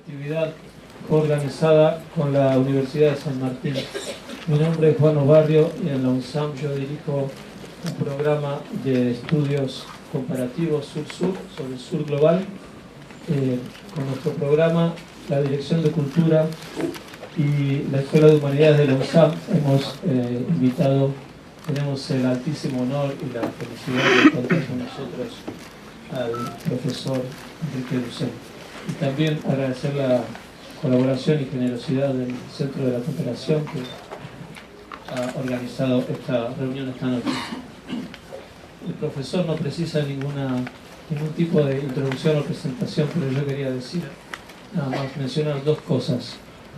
actividad coorganizada con la Universidad de San Martín. Mi nombre es Juan Obarrio y en la UNSAM yo dirijo un programa de estudios comparativos sur-sur sobre el sur global. Con nuestro programa, la Dirección de Cultura y la Escuela de Humanidades de la UNSAM hemos tenemos el altísimo honor y la felicidad de contar con nosotros al profesor Enrique Dussel. Y también agradecer la colaboración y generosidad del Centro de la Cooperación que ha organizado esta reunión esta noche. El profesor no precisa ningún tipo de introducción o presentación, pero yo quería decir, nada más mencionar dos cosas.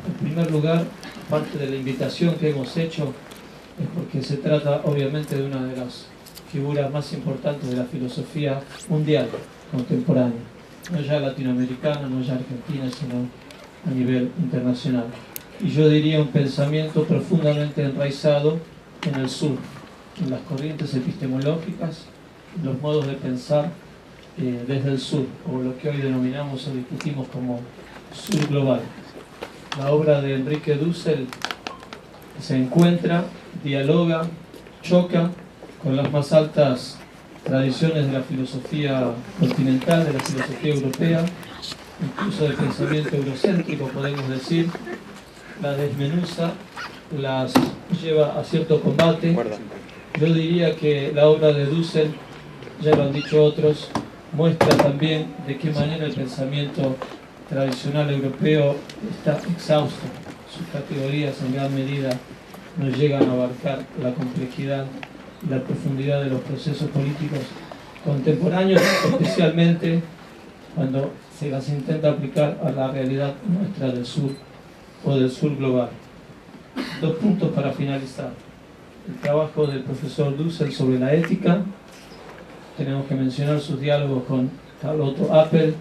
En primer lugar, parte de la invitación que hemos hecho es porque se trata obviamente de una de las figuras más importantes de la filosofía mundial contemporánea, no ya latinoamericana, no ya argentina, sino a nivel internacional. Y yo diría un pensamiento profundamente enraizado en el sur, en las corrientes epistemológicas, en los modos de pensar desde el sur, o lo que hoy denominamos o discutimos como sur global. La obra de Enrique Dussel se encuentra, dialoga, choca con las más altas tradiciones de la filosofía continental, de la filosofía europea, incluso del pensamiento eurocéntrico, podemos decir, las desmenuza, las lleva a cierto combate. Yo diría que la obra de Dussel, ya lo han dicho otros, muestra también de qué manera el pensamiento tradicional europeo está exhausto. Sus categorías en gran medida no llegan a abarcar la complejidad y la profundidad de los procesos políticos contemporáneos, especialmente cuando se las intenta aplicar a la realidad nuestra del sur o del sur global. Dos puntos para finalizar. El trabajo del profesor Dussel sobre la ética. Tenemos que mencionar sus diálogos con Karl Otto Appel,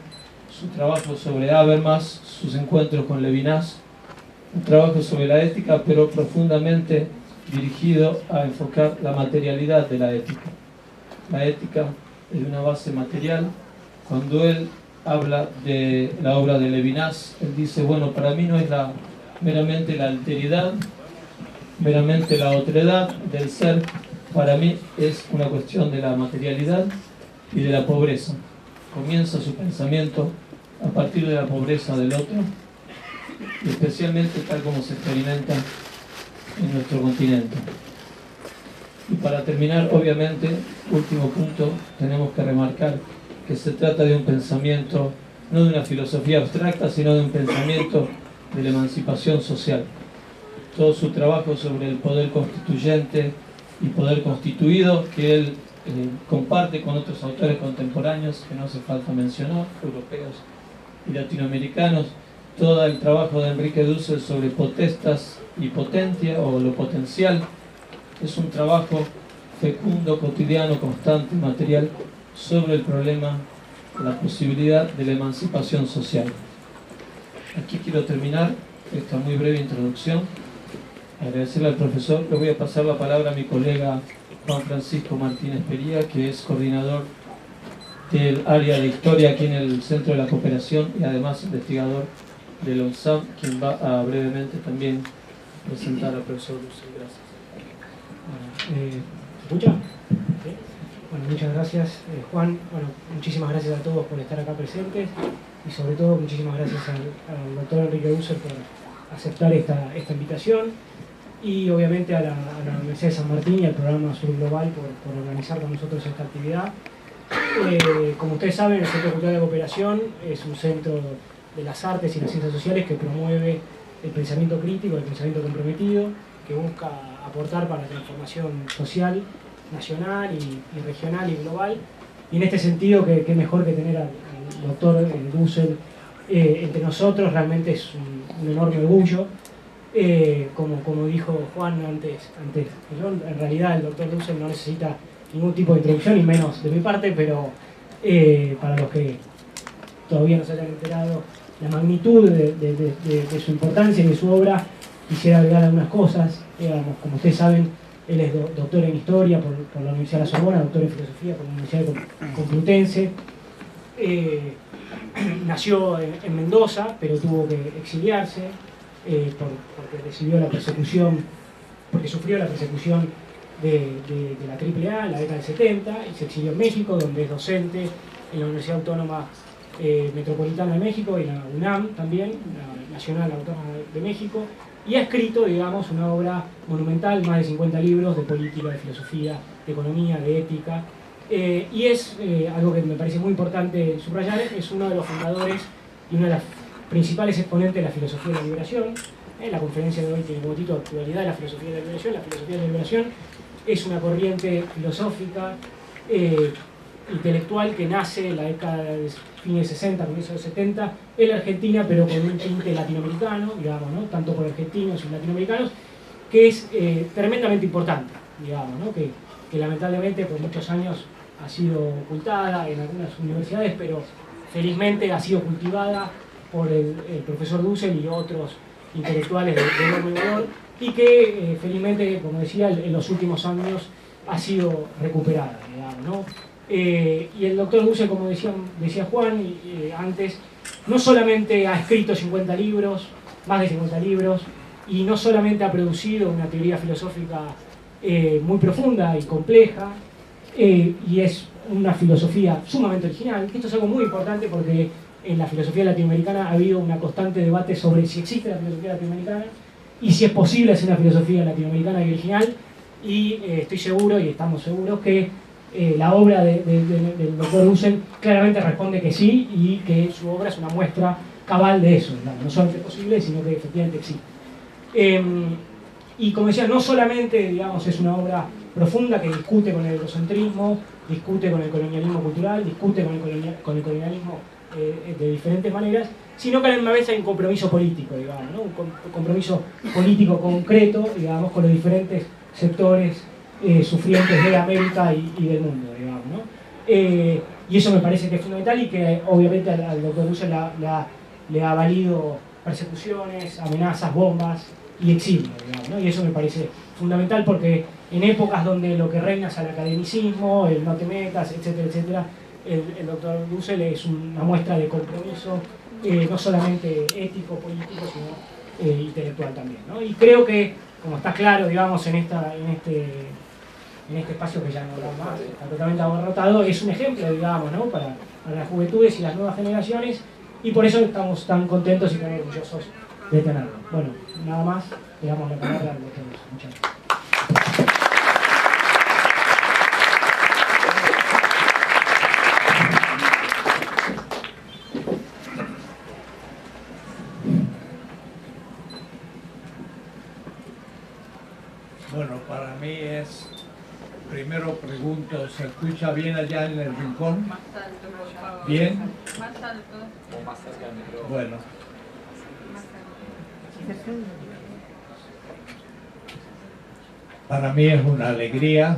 su trabajo sobre Habermas, sus encuentros con Levinas, un trabajo sobre la ética, pero profundamente dirigido a enfocar la materialidad de la ética. La ética es de una base material. Cuando él habla de la obra de Levinas, él dice, bueno, para mí no es meramente la alteridad, meramente la otredad del ser, para mí es una cuestión de la materialidad y de la pobreza. Comienza su pensamiento a partir de la pobreza del otro, y especialmente tal como se experimenta en nuestro continente. Y para terminar, obviamente, último punto, tenemos que remarcar que se trata de un pensamiento, no de una filosofía abstracta, sino de un pensamiento de la emancipación social. Todo su trabajo sobre el poder constituyente y poder constituido, que él comparte con otros autores contemporáneos, que no hace falta mencionar, europeos y latinoamericanos. Todo el trabajo de Enrique Dussel sobre potestas y potentia, o lo potencial, es un trabajo fecundo, cotidiano, constante, material, sobre el problema, la posibilidad de la emancipación social. Aquí quiero terminar esta muy breve introducción. Agradecerle al profesor. Le voy a pasar la palabra a mi colega Juan Francisco Martínez Pería, que es coordinador del área de historia aquí en el Centro de la Cooperación y además investigador de la UNSAM, quien va a brevemente también presentar al profesor Dussel. Gracias. ¿Escucha? ¿Sí? Bueno, muchas gracias, Juan. Bueno, muchísimas gracias a todos por estar acá presentes y sobre todo muchísimas gracias al doctor Enrique Dussel por aceptar esta invitación, y obviamente a la Universidad de San Martín y al programa Sur Global por organizar con nosotros esta actividad. Como ustedes saben, el Centro Cultural de Cooperación es un centro de las artes y las ciencias sociales que promueve el pensamiento crítico, el pensamiento comprometido, que busca aportar para la transformación social, nacional y regional y global. Y en este sentido, qué mejor que tener al doctor Dussel entre nosotros. Realmente es un enorme orgullo. Como dijo Juan antes, en realidad el doctor Dussel no necesita ningún tipo de introducción, y menos de mi parte, pero para los que todavía no se hayan enterado la magnitud de su importancia y de su obra, quisiera agregar algunas cosas. Como ustedes saben, él es doctor en Historia por la Universidad de la Sorbona, doctor en Filosofía por la Universidad Complutense, nació en Mendoza, pero tuvo que exiliarse porque recibió la persecución, porque sufrió la persecución de la AAA en la década del 70 y se exilió en México, donde es docente en la Universidad Autónoma Metropolitana de México y la UNAM también, la Nacional Autónoma de México, y ha escrito, digamos, una obra monumental, más de 50 libros de política, de filosofía, de economía, de ética, y es algo que me parece muy importante subrayar, es uno de los fundadores y una de las principales exponentes de la filosofía de la liberación. La conferencia de hoy tiene como título Actualidad de la filosofía de la liberación. La filosofía de la liberación es una corriente filosófica, intelectual, que nace en la década de fines de 60, comienzos de 70, en la Argentina, pero con un tinte latinoamericano, digamos, ¿no? Tanto por argentinos y latinoamericanos, que es tremendamente importante, digamos, ¿no? que lamentablemente por muchos años ha sido ocultada en algunas universidades, pero felizmente ha sido cultivada por el profesor Dussel y otros intelectuales de enorme valor, y que felizmente, como decía, en los últimos años ha sido recuperada, digamos, ¿no? Y el doctor Dussel, como decía Juan antes, no solamente ha escrito 50 libros, más de 50 libros, y no solamente ha producido una teoría filosófica muy profunda y compleja, y es una filosofía sumamente original. Esto es algo muy importante porque en la filosofía latinoamericana ha habido una constante debate sobre si existe la filosofía latinoamericana y si es posible hacer una filosofía latinoamericana y original, y estoy seguro, y estamos seguros, que la obra del doctor Dussel claramente responde que sí, y que su obra es una muestra cabal de eso, no solamente es posible, sino que efectivamente existe. Y como decía, no solamente, digamos, es una obra profunda que discute con el eurocentrismo, discute con el colonialismo cultural, discute con el colonialismo de diferentes maneras, sino que a la misma vez hay un compromiso político, digamos, ¿no? Un compromiso político concreto, digamos, con los diferentes sectores sufrientes de América y del mundo, digamos, ¿no? Y eso me parece que es fundamental, y que obviamente al doctor Dussel le ha valido persecuciones, amenazas, bombas y exilio, digamos, ¿no? Y eso me parece fundamental, porque en épocas donde lo que reina es el academicismo, el no te metas, etcétera, etcétera, el doctor Dussel es una muestra de compromiso, no solamente ético, político, sino intelectual también, ¿no? Y creo que, como está claro, digamos, en este espacio que ya no da más, está totalmente abarrotado, es un ejemplo, digamos, ¿no? para las juventudes y las nuevas generaciones, y por eso estamos tan contentos y tan orgullosos de tenerlo. Bueno, nada más, le damos la palabra al doctor Dussel. Muchas gracias. Bueno, para mí es, primero pregunto, ¿se escucha bien allá en el rincón? Más alto, por favor. ¿Bien? Más alto. O más cerca del micrófono. Bueno. Más alto. Para mí es una alegría,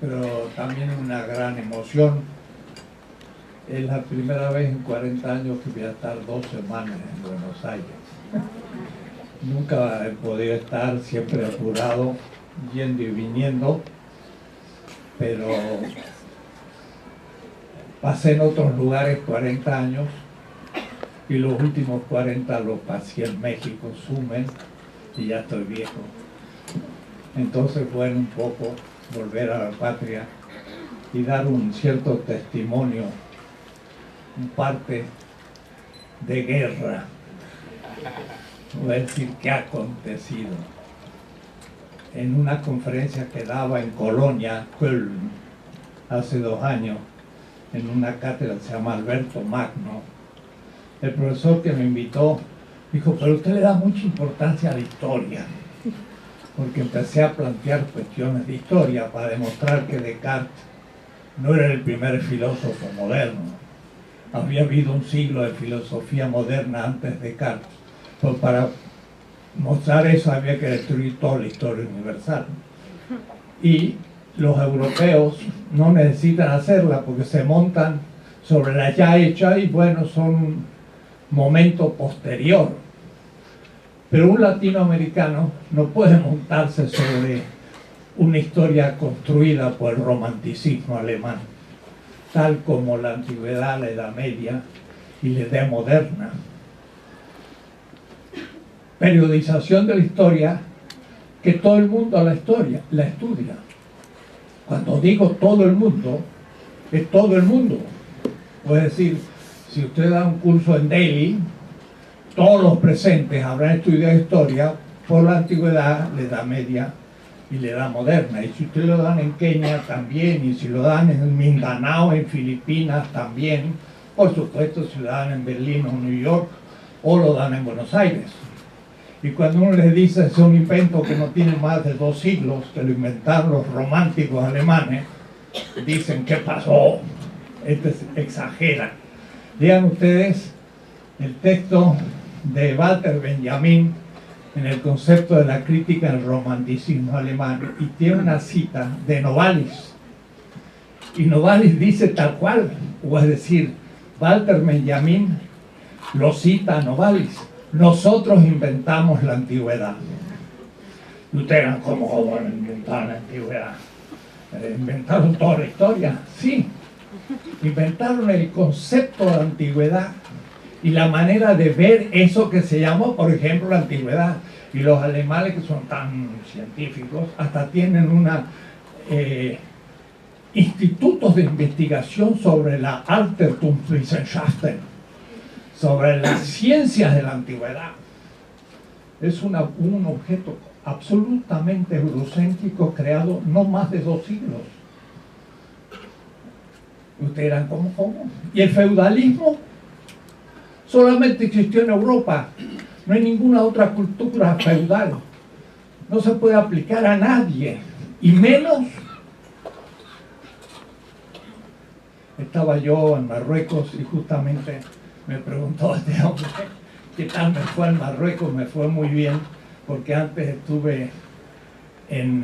pero también una gran emoción. Es la primera vez en 40 años que voy a estar 2 semanas en Buenos Aires. Nunca he podido estar, siempre apurado, yendo y viniendo, pero pasé en otros lugares 40 años y los últimos 40 los pasé en México, Sumen, y ya estoy viejo. Entonces, bueno, un poco volver a la patria y dar un cierto testimonio, un parte de guerra. Voy a decir qué ha acontecido. En una conferencia que daba en Colonia, Köln, hace 2 años, en una cátedra que se llama Alberto Magno, el profesor que me invitó dijo, pero usted le da mucha importancia a la historia, porque empecé a plantear cuestiones de historia para demostrar que Descartes no era el primer filósofo moderno. Había habido un siglo de filosofía moderna antes de Descartes. Pues para mostrar eso había que destruir toda la historia universal. Y los europeos no necesitan hacerla porque se montan sobre la ya hecha y bueno, son un momento posterior. Pero un latinoamericano no puede montarse sobre una historia construida por el romanticismo alemán. tal como la antigüedad, la Edad Media y la Edad Moderna. Periodización de la historia, que todo el mundo la estudia. Cuando digo todo el mundo, es todo el mundo. Es decir, si usted da un curso en Delhi, todos los presentes habrán estudiado historia por la antigüedad, la Edad Media y la Edad Moderna. Y si usted lo dan en Kenia también, y si lo dan en Mindanao, en Filipinas también, por supuesto si lo dan en Berlín o New York, o lo dan en Buenos Aires. Y cuando uno les dice es un invento que no tiene más de 2 siglos, que lo inventaron los románticos alemanes, dicen, ¿qué pasó? Exagera. Lean ustedes el texto de Walter Benjamin en el concepto de la crítica del romanticismo alemán, y tiene una cita de Novalis. Y Novalis dice tal cual, o es decir, Walter Benjamin lo cita a Novalis: nosotros inventamos la antigüedad. Y ustedes dirán, ¿cómo van a inventar la antigüedad? ¿Inventaron toda la historia? Sí, inventaron el concepto de la antigüedad y la manera de ver eso que se llamó, por ejemplo, la antigüedad. Y los alemanes, que son tan científicos, hasta tienen institutos de investigación sobre la Altertumswissenschaften, sobre las ciencias de la antigüedad. Es un objeto absolutamente eurocéntrico, creado no más de 2 siglos. Ustedes dirán, ¿cómo? Y el feudalismo solamente existió en Europa. No hay ninguna otra cultura feudal. No se puede aplicar a nadie, y menos. Estaba yo en Marruecos y justamente me preguntó este hombre qué tal me fue en Marruecos. Me fue muy bien, porque antes estuve en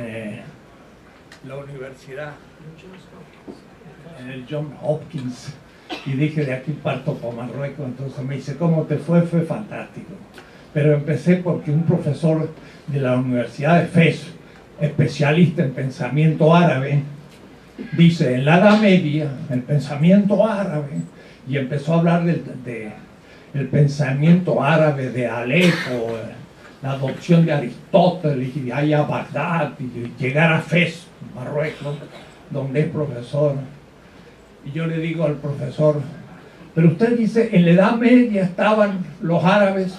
la universidad, en el Johns Hopkins, y dije, de aquí parto por Marruecos. Entonces me dice, ¿cómo te fue? Fue fantástico. Pero empecé porque un profesor de la Universidad de Fez, especialista en pensamiento árabe, dice, en la Edad Media, el pensamiento árabe, y empezó a hablar del pensamiento árabe de Alepo, la adopción de Aristóteles, y de ahí a Bagdad, y llegar a Fez, Marruecos, donde es profesor. Y yo le digo al profesor, pero usted dice, en la Edad Media estaban los árabes.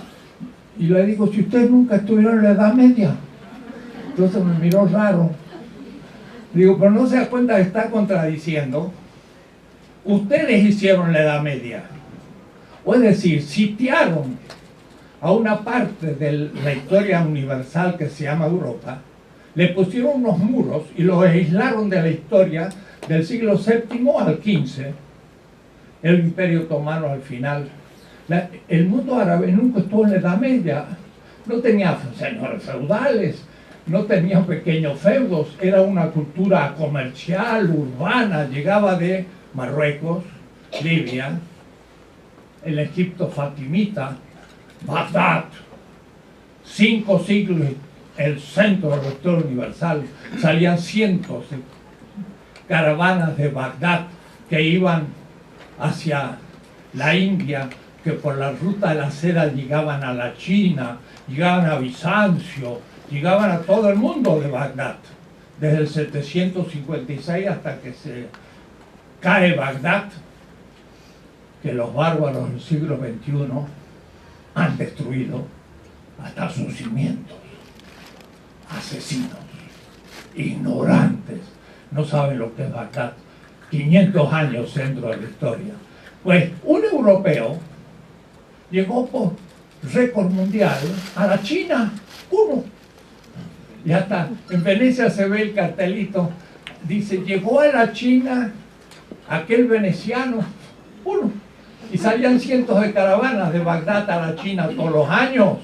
Y le digo, si ustedes nunca estuvieron en la Edad Media. Entonces me miró raro. Digo, pero no se da cuenta que está contradiciendo. Ustedes hicieron la Edad Media. O es decir, sitiaron a una parte de la historia universal que se llama Europa, le pusieron unos muros y lo aislaron de la historia del siglo VII al XV, el Imperio Otomano al final. El mundo árabe nunca estuvo en la Edad Media, no tenía señores feudales, no tenía pequeños feudos, era una cultura comercial, urbana, llegaba de Marruecos, Libia, el Egipto fatimita, Bagdad, 5 siglos, el centro de la historia universal. Salían cientos de caravanas de Bagdad que iban hacia la India, que por la ruta de la seda llegaban a la China, llegaban a Bizancio, llegaban a todo el mundo de Bagdad, desde el 756 hasta que se cae Bagdad, que los bárbaros del siglo XXI han destruido hasta sus cimientos. Asesinos, ignorantes, no saben lo que es Bagdad. 500 años centro de la historia. Pues un europeo llegó por récord mundial a la China, uno. Y hasta en Venecia se ve el cartelito, dice, llegó a la China aquel veneciano, uno. Y salían cientos de caravanas de Bagdad a la China todos los años.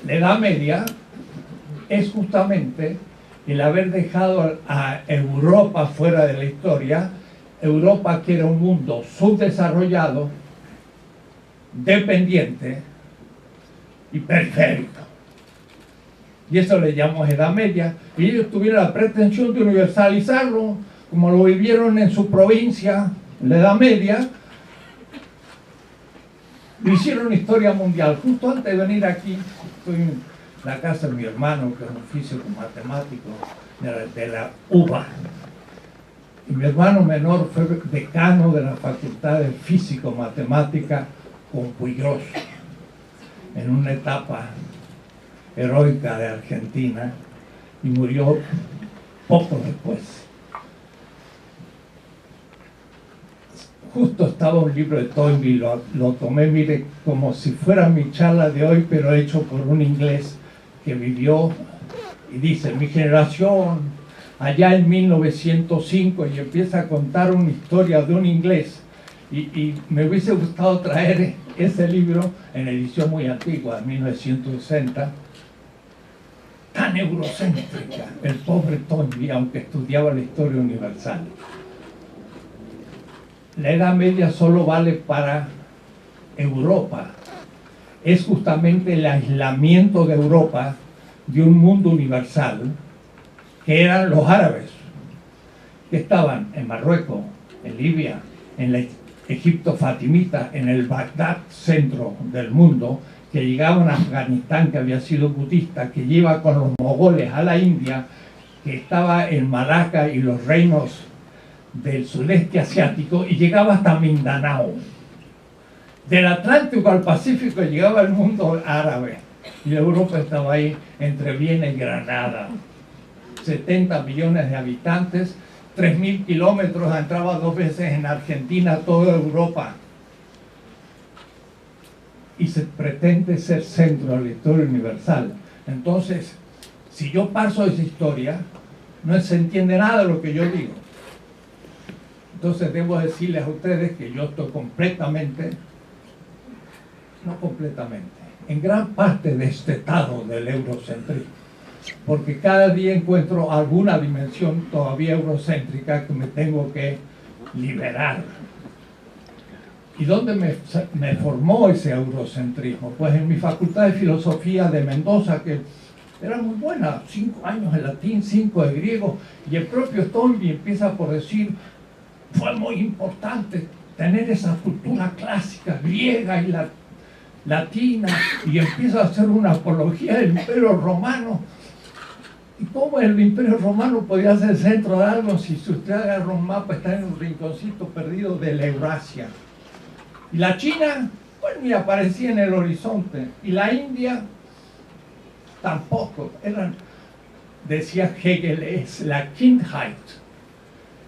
La Edad Media es justamente el haber dejado a Europa fuera de la historia. Europa, que era un mundo subdesarrollado, dependiente y periférico. Y eso le llamamos Edad Media. Y ellos tuvieron la pretensión de universalizarlo, como lo vivieron en su provincia, en la Edad Media, lo hicieron historia mundial. Justo antes de venir aquí, estoy en la casa de mi hermano, que es un físico matemático de la UBA. Y mi hermano menor fue decano de la Facultad de Físico-Matemática con Puigros, en una etapa heroica de Argentina, y murió poco después. Justo estaba un libro de Toynbee, lo tomé, mire, como si fuera mi charla de hoy, pero hecho por un inglés que vivió, y dice, mi generación, allá en 1905, y empieza a contar una historia de un inglés, y me hubiese gustado traer ese libro en edición muy antigua, de 1960, tan eurocéntrica, el pobre Toynbee, aunque estudiaba la historia universal. La Edad Media solo vale para Europa. Es justamente el aislamiento de Europa de un mundo universal, que eran los árabes, que estaban en Marruecos, en Libia, en el Egipto fatimita, en el Bagdad, centro del mundo, que llegaban a Afganistán, que había sido budista, que iba con los mogoles a la India, que estaba en Malaca y los reinos del sudeste asiático, y llegaba hasta Mindanao. Del Atlántico al Pacífico llegaba el mundo árabe, y Europa estaba ahí entre Viena y Granada. 70 millones de habitantes, 3.000 kilómetros, entraba 2 veces en Argentina, toda Europa. Y se pretende ser centro de la historia universal. Entonces, si yo paso esa historia, no se entiende nada de lo que yo digo. Entonces debo decirles a ustedes que yo estoy completamente, no completamente, en gran parte destetado del eurocentrismo, porque cada día encuentro alguna dimensión todavía eurocéntrica que me tengo que liberar. ¿Y dónde me formó ese eurocentrismo? Pues en mi Facultad de Filosofía de Mendoza, que era muy buena, 5 años de latín, 5 de griego, y el propio Toynbee empieza por decir, fue muy importante tener esa cultura clásica, griega y latina, y empieza a hacer una apología del Imperio Romano. ¿Y cómo el Imperio Romano podía ser centro de algo si usted agarra un mapa, está en un rinconcito perdido de la Eurasia? Y la China, pues ni aparecía en el horizonte, y la India tampoco. Decía Hegel, es la Kindheit,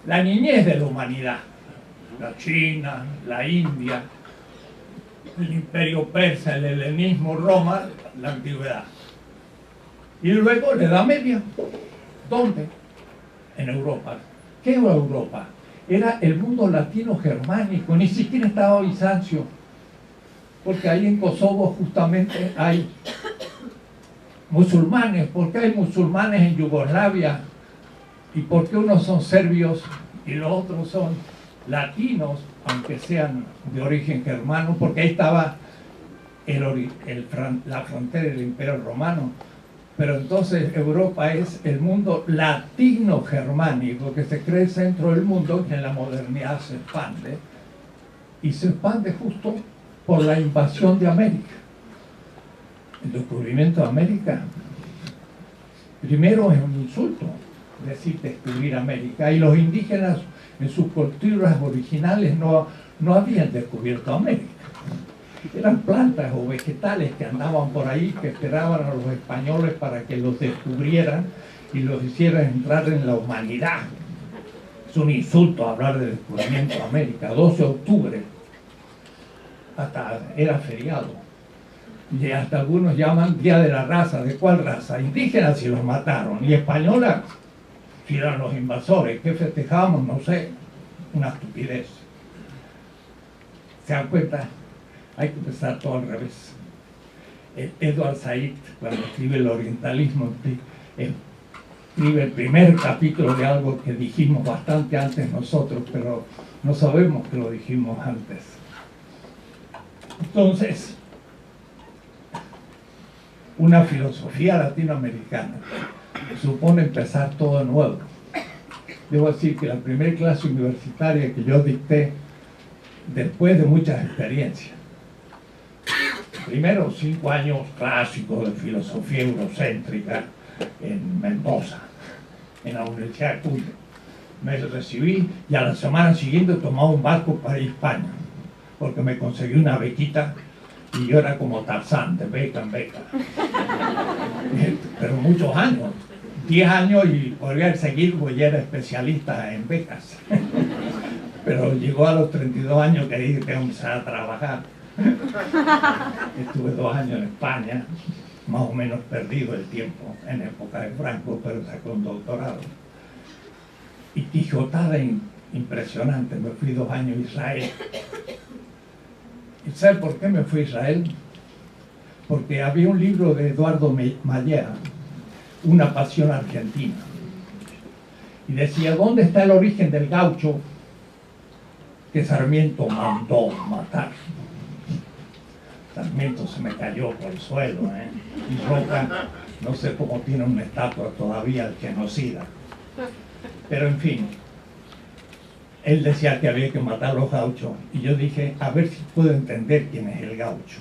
la niñez de la humanidad. La China, la India, el imperio persa, el helenismo, Roma, la antigüedad. Y luego la Edad Media. ¿Dónde? En Europa. ¿Qué era Europa? Era el mundo latino germánico, ni siquiera estaba Bizancio, porque ahí en Kosovo justamente hay musulmanes. ¿Por qué hay musulmanes en Yugoslavia? ¿Y por qué unos son serbios y los otros son latinos, aunque sean de origen germano? Porque ahí estaba la frontera del Imperio Romano. Pero entonces Europa es el mundo latino-germánico, que se cree centro del mundo, que en la modernidad se expande, y se expande justo por la invasión de América. El descubrimiento de América, primero es un insulto decir descubrir América, y los indígenas en sus culturas originales no habían descubierto América. Eran plantas o vegetales que andaban por ahí, que esperaban a los españoles para que los descubrieran y los hicieran entrar en la humanidad. Es un insulto hablar de descubrimiento de América. 12 de octubre, hasta era feriado. Y hasta algunos llaman Día de la Raza. ¿De cuál raza? Indígenas, si los mataron. Y españolas, si eran los invasores. ¿Qué festejamos? No sé. Una estupidez. ¿Se dan cuenta? Hay que empezar todo al revés. Edward Said, cuando escribe el orientalismo, escribe el primer capítulo de algo que dijimos bastante antes nosotros, pero no sabemos que lo dijimos antes. Entonces, una filosofía latinoamericana supone empezar todo de nuevo. debo decir que la primera clase universitaria que yo dicté, después de muchas experiencias, primero 5 años clásicos de filosofía eurocéntrica en Mendoza, en la Universidad de Cuyo. Me recibí y a la semana siguiente tomaba un barco para ir a España, porque me conseguí una bequita y yo era como Tarzán, de beca en beca. Pero muchos años, 10 años, y podría seguir porque ya era especialista en becas. Pero llegó a los 32 años que dije que tengo que empezar a trabajar. Estuve 2 años en España, más o menos perdido el tiempo, en época de Franco, pero saqué un doctorado. Y Quijotada impresionante, me fui 2 años a Israel. ¿Y sabe por qué me fui a Israel? Porque había un libro de Eduardo Mallea, Una pasión argentina. Y decía, ¿dónde está el origen del gaucho que Sarmiento mandó matar? Sarmiento se me cayó por el suelo, ¿eh? Y Roca, no sé cómo tiene una estatua todavía del genocida. Pero en fin, él decía que había que matar a los gauchos, y yo dije, a ver si puedo entender quién es el gaucho.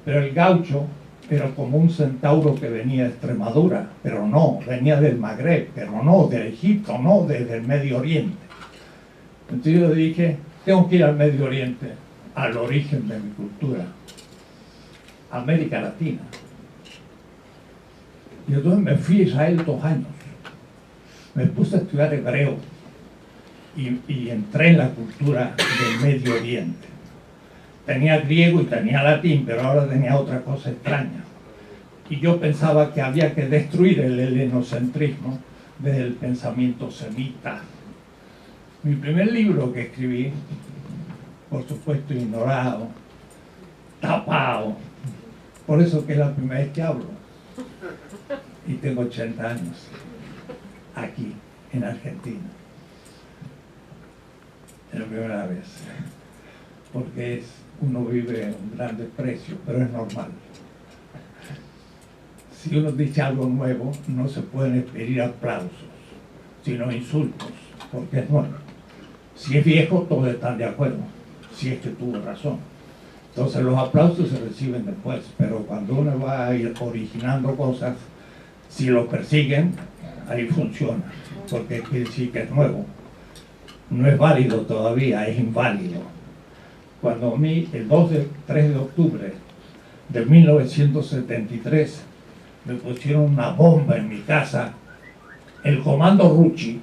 Pero el gaucho era como un centauro que venía de Extremadura, pero no, venía del Magreb, pero no, de Egipto, no, desde el Medio Oriente. Entonces yo dije, tengo que ir al Medio Oriente, al origen de mi cultura, América Latina. Y entonces me fui a Israel 2 años. Me puse a estudiar hebreo y entré en la cultura del Medio Oriente. Tenía griego y tenía latín, pero ahora tenía otra cosa extraña. Y yo pensaba que había que destruir el helenocentrismo desde el pensamiento semita. Mi primer libro que escribí, por supuesto ignorado, tapado, por eso que es la primera vez que hablo. Y tengo 80 años, aquí, en Argentina. Es la primera vez, porque uno vive un gran desprecio, pero es normal. Si uno dice algo nuevo, no se pueden pedir aplausos, sino insultos, porque es nuevo. Si es viejo, todos están de acuerdo, si es que tuvo razón. Entonces los aplausos se reciben después, pero cuando uno va a ir originando cosas, si lo persiguen, ahí funciona, porque quiere decir que es nuevo. No es válido todavía, es inválido. Cuando a mí, el 3 de octubre de 1973, me pusieron una bomba en mi casa, el comando Rucci.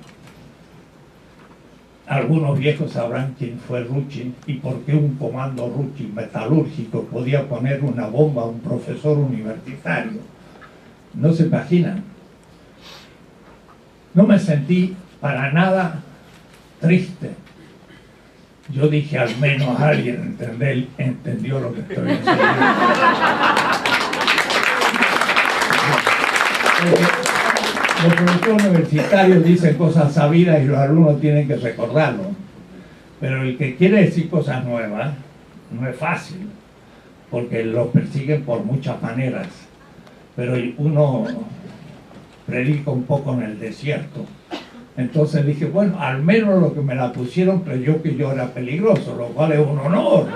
Algunos viejos sabrán quién fue Rucci y por qué un comando Rucci metalúrgico podía poner una bomba a un profesor universitario. No se imaginan. No me sentí para nada triste. Yo dije, al menos alguien entendió lo que estoy diciendo. Los profesores universitarios dicen cosas sabidas y los alumnos tienen que recordarlo. Pero el que quiere decir cosas nuevas no es fácil, porque lo persiguen por muchas maneras. Pero uno predica un poco en el desierto. Entonces dije, bueno, al menos lo que me la pusieron creyó que yo era peligroso, lo cual es un honor.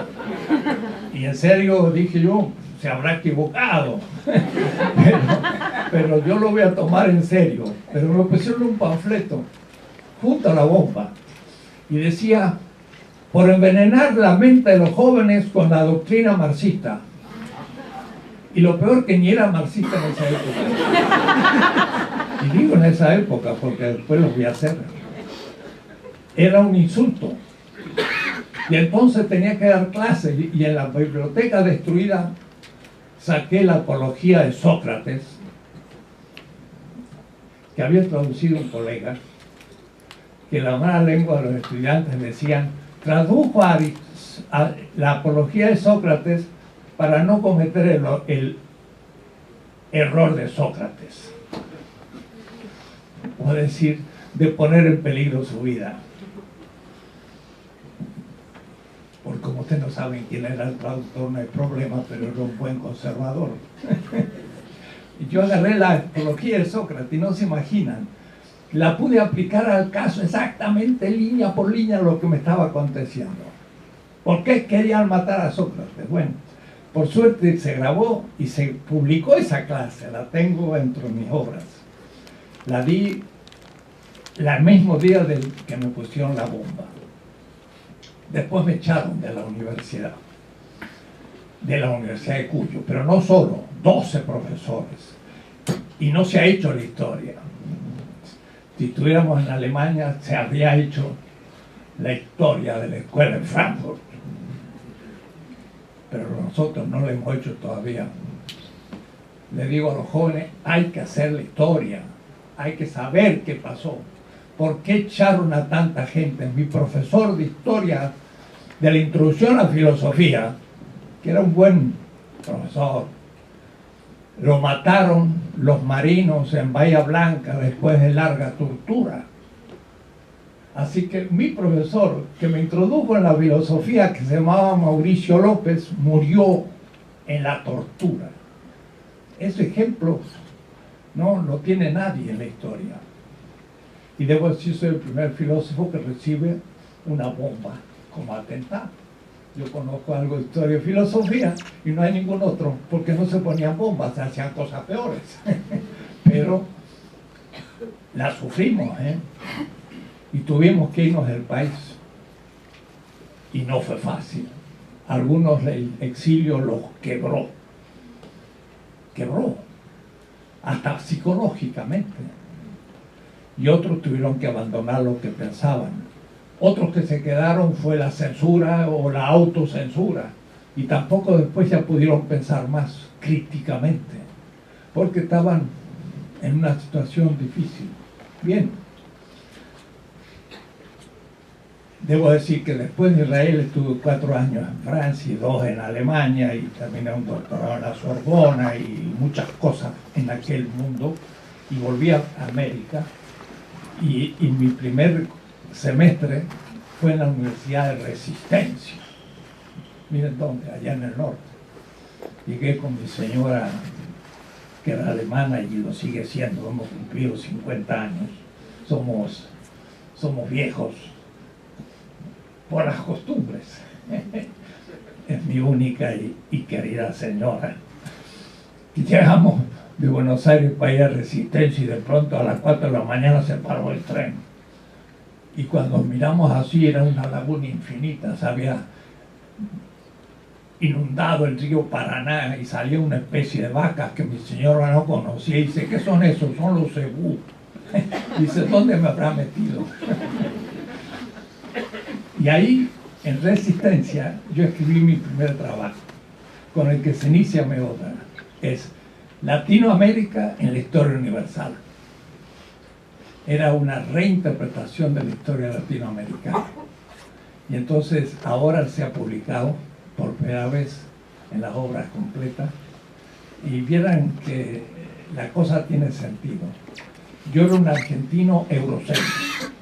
Y en serio dije yo, se habrá equivocado. pero yo lo voy a tomar en serio. Pero me pusieron un panfleto junto a la bomba y decía, por envenenar la mente de los jóvenes con la doctrina marxista. Y lo peor que ni era marxista en esa época. Y digo en esa época porque después lo voy a hacer. Era un insulto. Y entonces tenía que dar clases y en la biblioteca destruida saqué la apología de Sócrates, que había traducido un colega, que la mala lengua de los estudiantes decían, tradujo a la apología de Sócrates para no cometer el error de Sócrates. O decir, de poner en peligro su vida. Porque como ustedes no saben quién era el traductor, no hay problema, pero era un buen conservador. Y yo agarré la apología de Sócrates y no se imaginan la pude aplicar al caso exactamente, línea por línea, lo que me estaba aconteciendo. ¿Por qué querían matar a Sócrates? Bueno, por suerte se grabó y se publicó esa clase, la tengo dentro de mis obras. La di el mismo día del que me pusieron la bomba. Después me echaron de la universidad de Cuyo, pero no solo, 12 profesores. Y no se ha hecho la historia. Si estuviéramos en Alemania, se habría hecho la historia de la escuela en Frankfurt. Pero nosotros no la hemos hecho todavía. Le digo a los jóvenes, hay que hacer la historia, hay que saber qué pasó. ¿Por qué echaron a tanta gente? Mi profesor de historia de la introducción a la filosofía, que era un buen profesor, lo mataron los marinos en Bahía Blanca después de larga tortura. Así que mi profesor, que me introdujo en la filosofía, que se llamaba Mauricio López, murió en la tortura. Ese ejemplo no lo tiene nadie en la historia. Y debo decir, soy el primer filósofo que recibe una bomba como atentado. Yo conozco algo de historia y filosofía y no hay ningún otro, porque no se ponían bombas, se hacían cosas peores. Pero la sufrimos, y tuvimos que irnos del país. Y no fue fácil. Algunos el exilio los quebró. Quebró. Hasta psicológicamente. Y otros tuvieron que abandonar lo que pensaban. Otros que se quedaron fue la censura o la autocensura. Y tampoco después ya pudieron pensar más críticamente. Porque estaban en una situación difícil. Bien. Debo decir que después de Israel estuve 4 años en Francia y 2 en Alemania y terminé un doctorado en la Sorbona y muchas cosas en aquel mundo. Y volví a América y mi primer semestre fue en la Universidad de Resistencia. Miren dónde, allá en el norte. Llegué con mi señora, que era alemana y lo sigue siendo, hemos cumplido 50 años. Somos viejos por las costumbres. Es mi única y querida señora. Y llegamos de Buenos Aires para ir a Resistencia y de pronto a las 4 de la mañana se paró el tren. Y cuando miramos así era una laguna infinita, se había inundado el río Paraná y salía una especie de vacas que mi señora no conocía y dice, ¿qué son esos? Son los cebú. Dice, ¿dónde me habrá metido? Y ahí, en Resistencia, yo escribí mi primer trabajo, con el que se inicia mi obra. Es Latinoamérica en la historia universal. Era una reinterpretación de la historia latinoamericana. Y entonces ahora se ha publicado por primera vez en las obras completas. Y vieran que la cosa tiene sentido. Yo era un argentino eurocéntrico.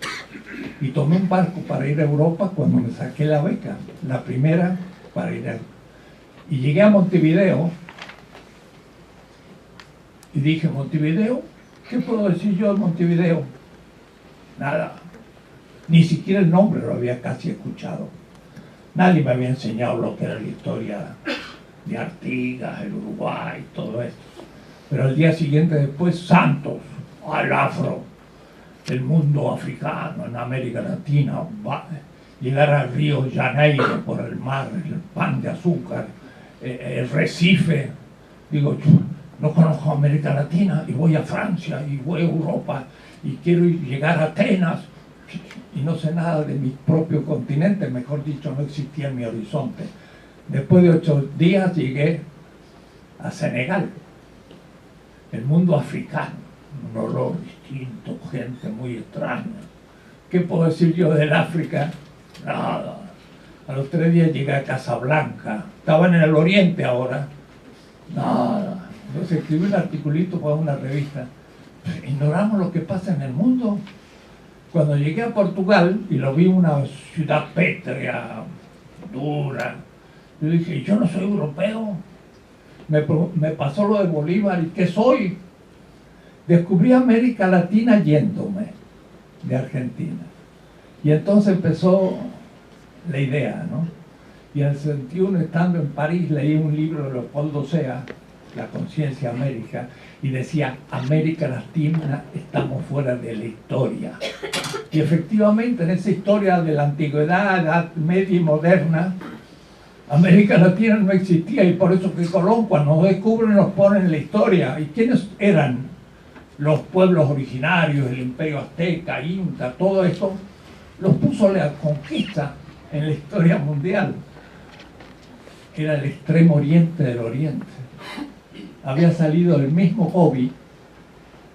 Y tomé un barco para ir a Europa cuando me saqué la beca. La primera para ir a... Y llegué a Montevideo. Y dije, ¿Montevideo? ¿Qué puedo decir yo de Montevideo? Nada. Ni siquiera el nombre lo había casi escuchado. Nadie me había enseñado lo que era la historia de Artigas, el Uruguay, todo esto. Pero al día siguiente después, Santos, al Afro, el mundo africano, en América Latina, llegar al Río de Janeiro por el mar, el pan de azúcar, el Recife. Digo, yo no conozco América Latina y voy a Francia y voy a Europa y quiero llegar a Atenas y no sé nada de mi propio continente, mejor dicho, no existía en mi horizonte. Después de 8 días llegué a Senegal, el mundo africano, un olor distinto, gente muy extraña. ¿Qué puedo decir yo del África? Nada. A los 3 días llegué a Casablanca, estaban en el oriente ahora, nada. Entonces escribí un articulito para una revista. Ignoramos lo que pasa en el mundo. Cuando llegué a Portugal y lo vi una ciudad pétrea, dura, yo dije, yo no soy europeo. Me pasó lo de Bolívar, ¿y qué soy? Descubrí América Latina yéndome. de Argentina. Y entonces empezó la idea, ¿no? Y en el 61, estando en París, leí un libro de Leopoldo Sea, La conciencia América, y decía: América Latina, estamos fuera de la historia. Y efectivamente, en esa historia de la antigüedad, edad media y moderna, América Latina no existía, y por eso que Colón, cuando nos descubre, nos pone en la historia. ¿Y quiénes eran los pueblos originarios, el imperio azteca, inca, todo eso? Los puso la conquista en la historia mundial. Era el extremo oriente del oriente. Había salido el mismo Gobi,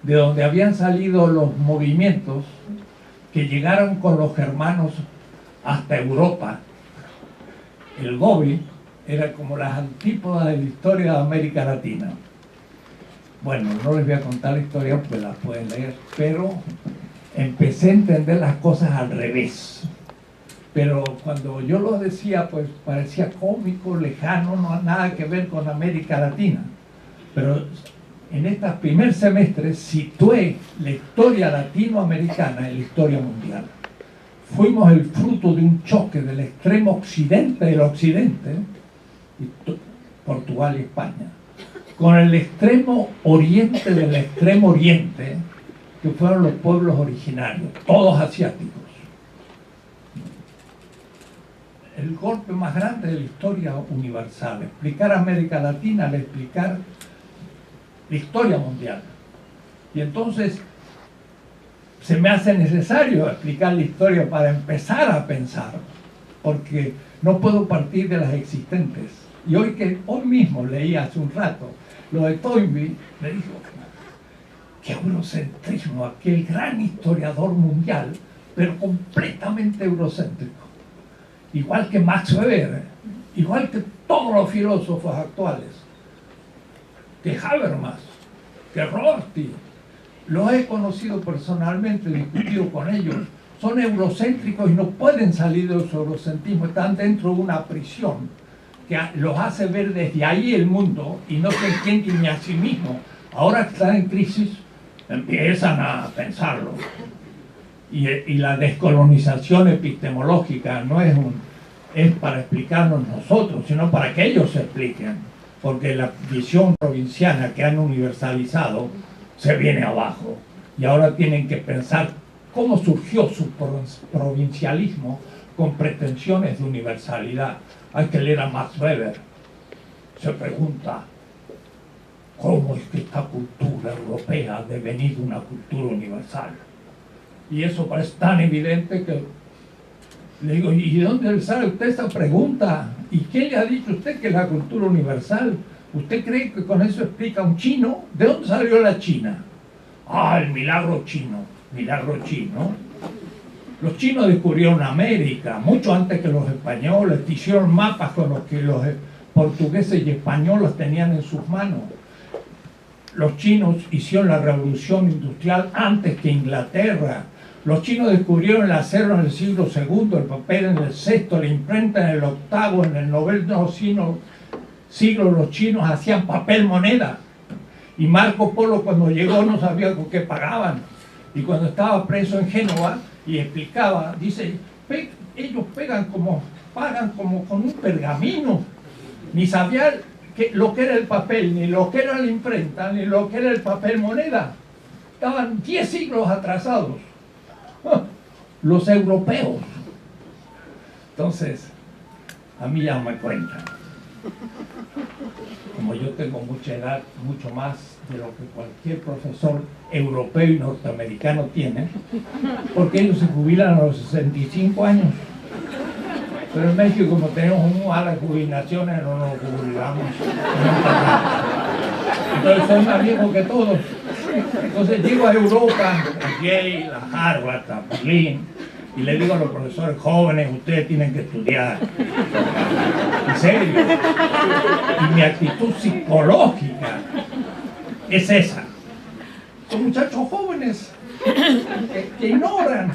de donde habían salido los movimientos que llegaron con los germanos hasta Europa. El Gobi era como las antípodas de la historia de América Latina. Bueno, no les voy a contar la historia porque la pueden leer, pero empecé a entender las cosas al revés. Pero cuando yo lo decía, pues parecía cómico, lejano, no nada que ver con América Latina. Pero en este primer semestre situé la historia latinoamericana en la historia mundial. Fuimos el fruto de un choque del extremo occidente del occidente, Portugal y España, con el extremo oriente del extremo oriente, que fueron los pueblos originarios, todos asiáticos. El golpe más grande de la historia universal, explicar América Latina al explicar la historia mundial. Y entonces se me hace necesario explicar la historia para empezar a pensar, porque no puedo partir de las existentes. Y hoy mismo leí hace un rato lo de Toynbee, me dijo: qué eurocentrismo, aquel gran historiador mundial, pero completamente eurocéntrico. Igual que Max Weber, igual que todos los filósofos actuales, que Habermas, que Rorty, los he conocido personalmente, discutido con ellos, son eurocéntricos y no pueden salir de su eurocentrismo, están dentro de una prisión que los hace ver desde ahí el mundo y no se entienden ni a sí mismos. Ahora que están en crisis, empiezan a pensarlo. Y la descolonización epistemológica no es para explicarnos nosotros, sino para que ellos se expliquen, porque la visión provinciana que han universalizado se viene abajo, y ahora tienen que pensar cómo surgió su provincialismo con pretensiones de universalidad. Hay que leer a Max Weber. Se pregunta: ¿cómo es que esta cultura europea ha devenido una cultura universal? Y eso parece tan evidente que le digo: ¿y de dónde sale usted esa pregunta? ¿Y qué le ha dicho usted que es la cultura universal? ¿Usted cree que con eso explica un chino? ¿De dónde salió la China? Ah, el milagro chino. Milagro chino. Los chinos descubrieron América mucho antes que los españoles. Hicieron mapas con los que los portugueses y españoles tenían en sus manos. Los chinos hicieron la revolución industrial antes que Inglaterra. Los chinos descubrieron el acero en el siglo II, el papel en el sexto, la imprenta en el octavo, en el noveno siglo los chinos hacían papel moneda. Y Marco Polo, cuando llegó, no sabía con qué pagaban. Y cuando estaba preso en Génova y explicaba, dice: ellos pagan como con un pergamino. Ni sabían lo que era el papel, ni lo que era la imprenta, ni lo que era el papel moneda. Estaban 10 siglos atrasados los europeos. Entonces, a mí ya me cuentan. Como yo tengo mucha edad, mucho más de lo que cualquier profesor europeo y norteamericano tiene, porque ellos se jubilan a los 65 años. Pero en México, como tenemos muy malas jubilaciones, no nos jubilamos. Entonces soy más viejo que todos. Entonces llego a Europa, a Yale, a Harvard, a Berlín, y le digo a los profesores jóvenes: ustedes tienen que estudiar. En serio. Y mi actitud psicológica es esa. Son muchachos jóvenes que ignoran.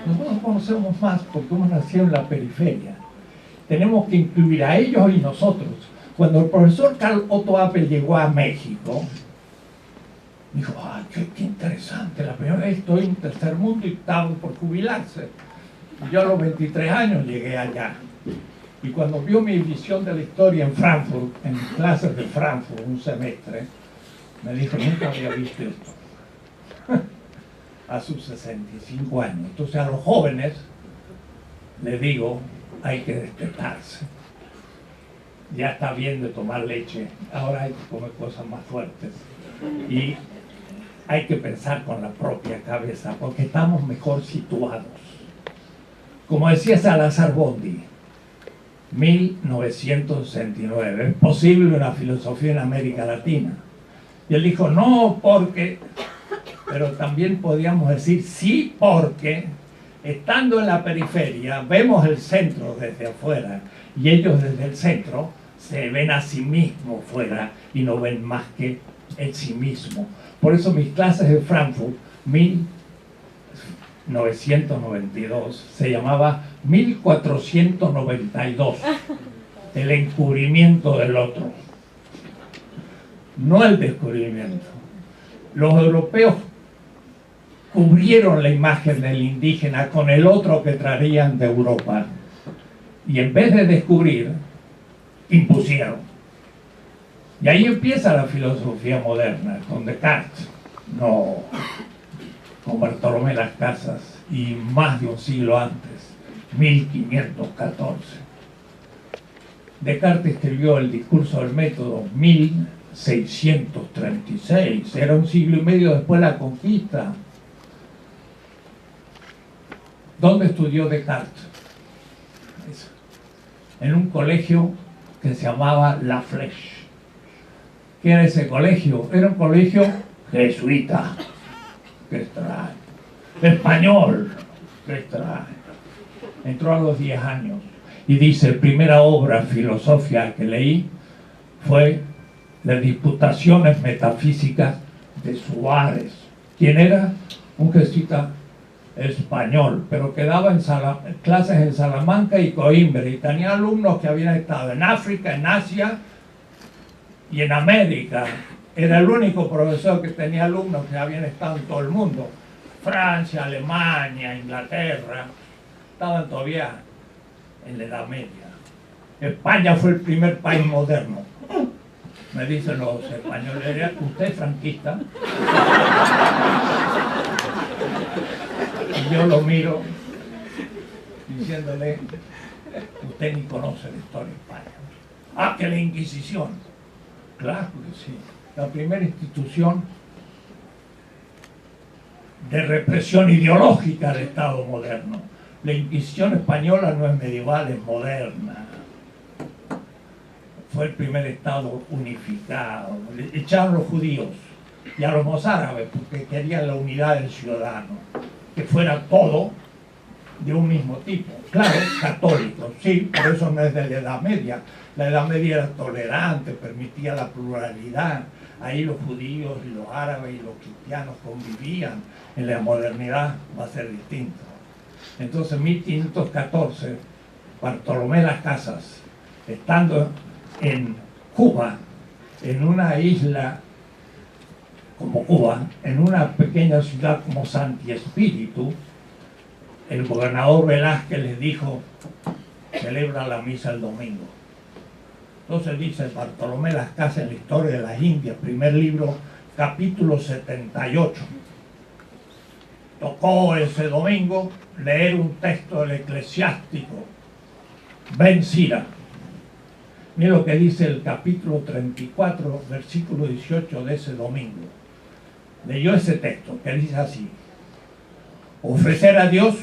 Nosotros conocemos más porque hemos nacido en la periferia. Tenemos que incluir a ellos y nosotros. Cuando el profesor Karl Otto Apel llegó a México, Dijo, ¡ay, qué interesante! La primera vez estoy en tercer mundo y estaba por jubilarse. Y yo a los 23 años llegué allá. Y cuando vio mi visión de la historia en Frankfurt, en clases de Frankfurt, un semestre, me dijo, nunca había visto esto. A sus 65 años. Entonces a los jóvenes les digo, hay que despertarse. Ya está bien de tomar leche, ahora hay que comer cosas más fuertes. Y hay que pensar con la propia cabeza, porque estamos mejor situados. Como decía Salazar Bondi, 1969, ¿es posible una filosofía en América Latina? Y él dijo, no, porque, pero también podíamos decir sí, porque, estando en la periferia, vemos el centro desde afuera, y ellos desde el centro se ven a sí mismos fuera y no ven más que el sí mismo. Por eso mis clases de Frankfurt, 1992, se llamaba 1492, el encubrimiento del otro, no el descubrimiento. Los europeos cubrieron la imagen del indígena con el otro que traían de Europa, y en vez de descubrir, impusieron. Y ahí empieza la filosofía moderna, con Descartes, no con Bartolomé Las Casas, y más de un siglo antes, 1514. Descartes escribió el discurso del método 1636, era un siglo y medio después de la conquista. ¿Dónde estudió Descartes? En un colegio que se llamaba La Flèche. ¿Qué era ese colegio? Era un colegio jesuita. ¡Qué extraño! Español. ¡Qué extraño! Entró a los 10 años y dice, la primera obra filosófica que leí fue Las Disputaciones Metafísicas de Suárez. ¿Quién era? Un jesuita español, pero que daba clases en Salamanca y Coimbra, y tenía alumnos que habían estado en África, en Asia y en América. Era el único profesor que tenía alumnos que habían estado en todo el mundo. Francia, Alemania, Inglaterra, estaban todavía en la Edad Media. España fue el primer país moderno. Me dicen los españoles, ¿usted es franquista? Y yo lo miro diciéndole, usted ni conoce la historia de España. Ah, que la Inquisición. Claro que sí. La primera institución de represión ideológica del Estado moderno. La Inquisición española no es medieval, es moderna. Fue el primer Estado unificado. Echaron a los judíos y a los mozárabes porque querían la unidad del ciudadano, que fuera todo de un mismo tipo. Claro, católicos, sí, por eso no es de la Edad Media. La Edad Media era tolerante, permitía la pluralidad. Ahí los judíos y los árabes y los cristianos convivían. En la modernidad va a ser distinto. Entonces, en 1514, Bartolomé Las Casas, estando en Cuba, en una isla como Cuba, en una pequeña ciudad como Santi Espíritu, el gobernador Velázquez les dijo, celebra la misa el domingo. Entonces dice Bartolomé Las Casas en la historia de las Indias, primer libro, capítulo 78. Tocó ese domingo leer un texto del eclesiástico, Ben Sira. Mira lo que dice el capítulo 34, versículo 18 de ese domingo. Leyó ese texto que dice así: ofrecer a Dios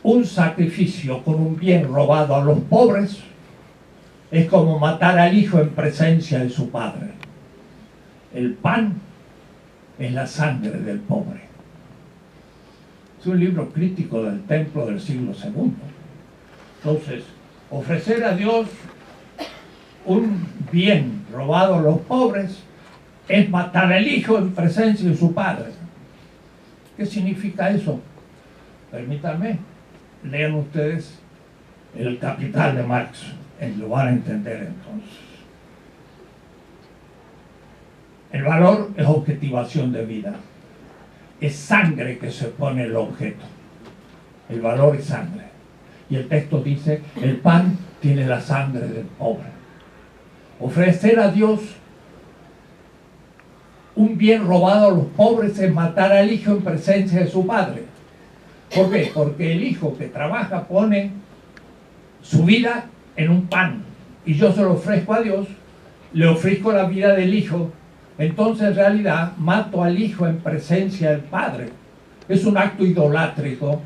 un sacrificio con un bien robado a los pobres es como matar al hijo en presencia de su padre. El pan es la sangre del pobre. Es un libro crítico del templo del siglo II. Entonces, ofrecer a Dios un bien robado a los pobres es matar al hijo en presencia de su padre. ¿Qué significa eso? Permítanme, lean ustedes El Capital de Marx, lo van a entender entonces. El valor es objetivación de vida. Es sangre que se pone el objeto. El valor es sangre. Y el texto dice, el pan tiene la sangre del pobre. Ofrecer a Dios un bien robado a los pobres es matar al hijo en presencia de su padre. ¿Por qué? Porque el hijo que trabaja pone su vida en un pan y yo se lo ofrezco a Dios, le ofrezco la vida del hijo, entonces en realidad mato al hijo en presencia del padre. Es un acto idolátrico,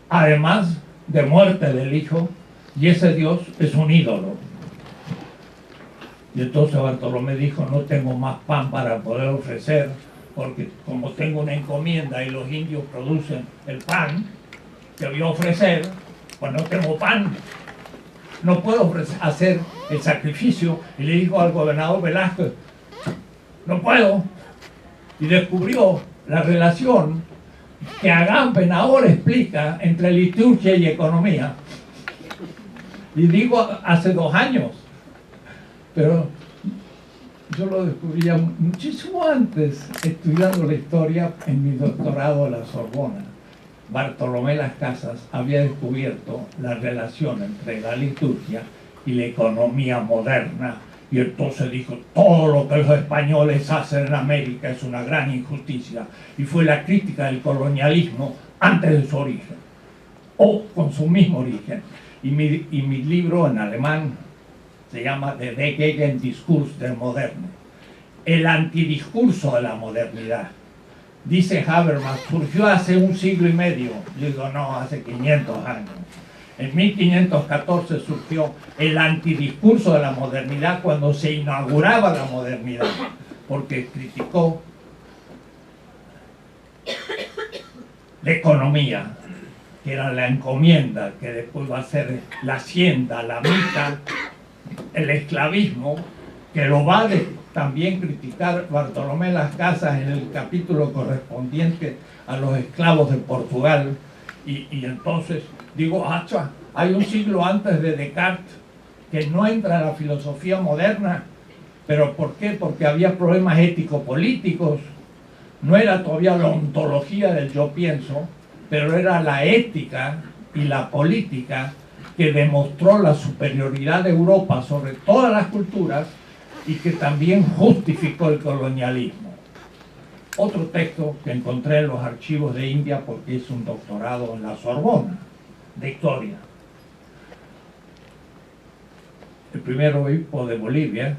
además de muerte del hijo, y ese Dios es un ídolo. Y entonces Bartolomé dijo, no tengo más pan para poder ofrecer, porque como tengo una encomienda y los indios producen el pan que voy a ofrecer, pues no tengo pan. No puedo hacer el sacrificio. Y le dijo al gobernador Velázquez, no puedo. Y descubrió la relación que Agamben ahora explica entre liturgia y economía. Y digo hace 2 años, pero yo lo descubría muchísimo antes, estudiando la historia en mi doctorado en la Sorbona. Bartolomé Las Casas había descubierto la relación entre la liturgia y la economía moderna, y entonces dijo, todo lo que los españoles hacen en América es una gran injusticia, y fue la crítica del colonialismo antes de su origen, o con su mismo origen. Y mi libro en alemán se llama Der Gegendiskurs der Moderne, el antidiscurso de la modernidad. Dice Habermas, surgió hace 1 siglo y medio. Yo digo, no, hace 500 años. En 1514 surgió el antidiscurso de la modernidad cuando se inauguraba la modernidad, porque criticó la economía, que era la encomienda, que después va a ser la hacienda, la mitad, el esclavismo, que lo va a también criticar Bartolomé Las Casas en el capítulo correspondiente a los esclavos de Portugal. Y entonces digo, hay 1 siglo antes de Descartes que no entra en la filosofía moderna. ¿Pero por qué? Porque había problemas ético-políticos. No era todavía la ontología del yo pienso, pero era la ética y la política que demostró la superioridad de Europa sobre todas las culturas y que también justificó el colonialismo. Otro texto que encontré en los archivos de India, porque hice un doctorado en la Sorbona, de historia. El primer obispo de Bolivia,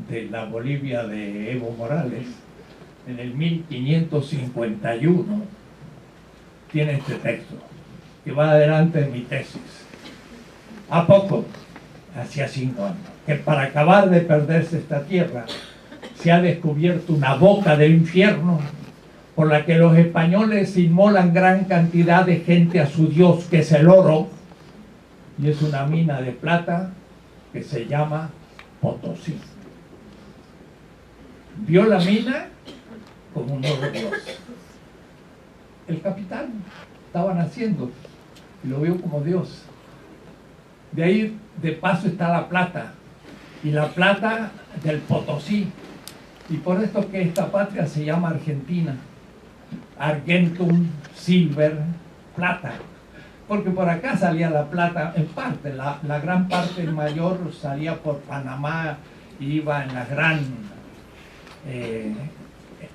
de la Bolivia de Evo Morales, en el 1551, tiene este texto, que va adelante de mi tesis. ¿A poco? Hacía 5 años. Que para acabar de perderse esta tierra, se ha descubierto una boca del infierno por la que los españoles inmolan gran cantidad de gente a su Dios, que es el oro, y es una mina de plata que se llama Potosí. Vio la mina como un nuevo Dios. El capital estaban haciendo y lo vio como Dios. De ahí de paso está la plata, y la plata del Potosí, y por esto que esta patria se llama Argentina, Argentum, Silver, plata, porque por acá salía la plata en parte, la gran parte mayor salía por Panamá y iba en la gran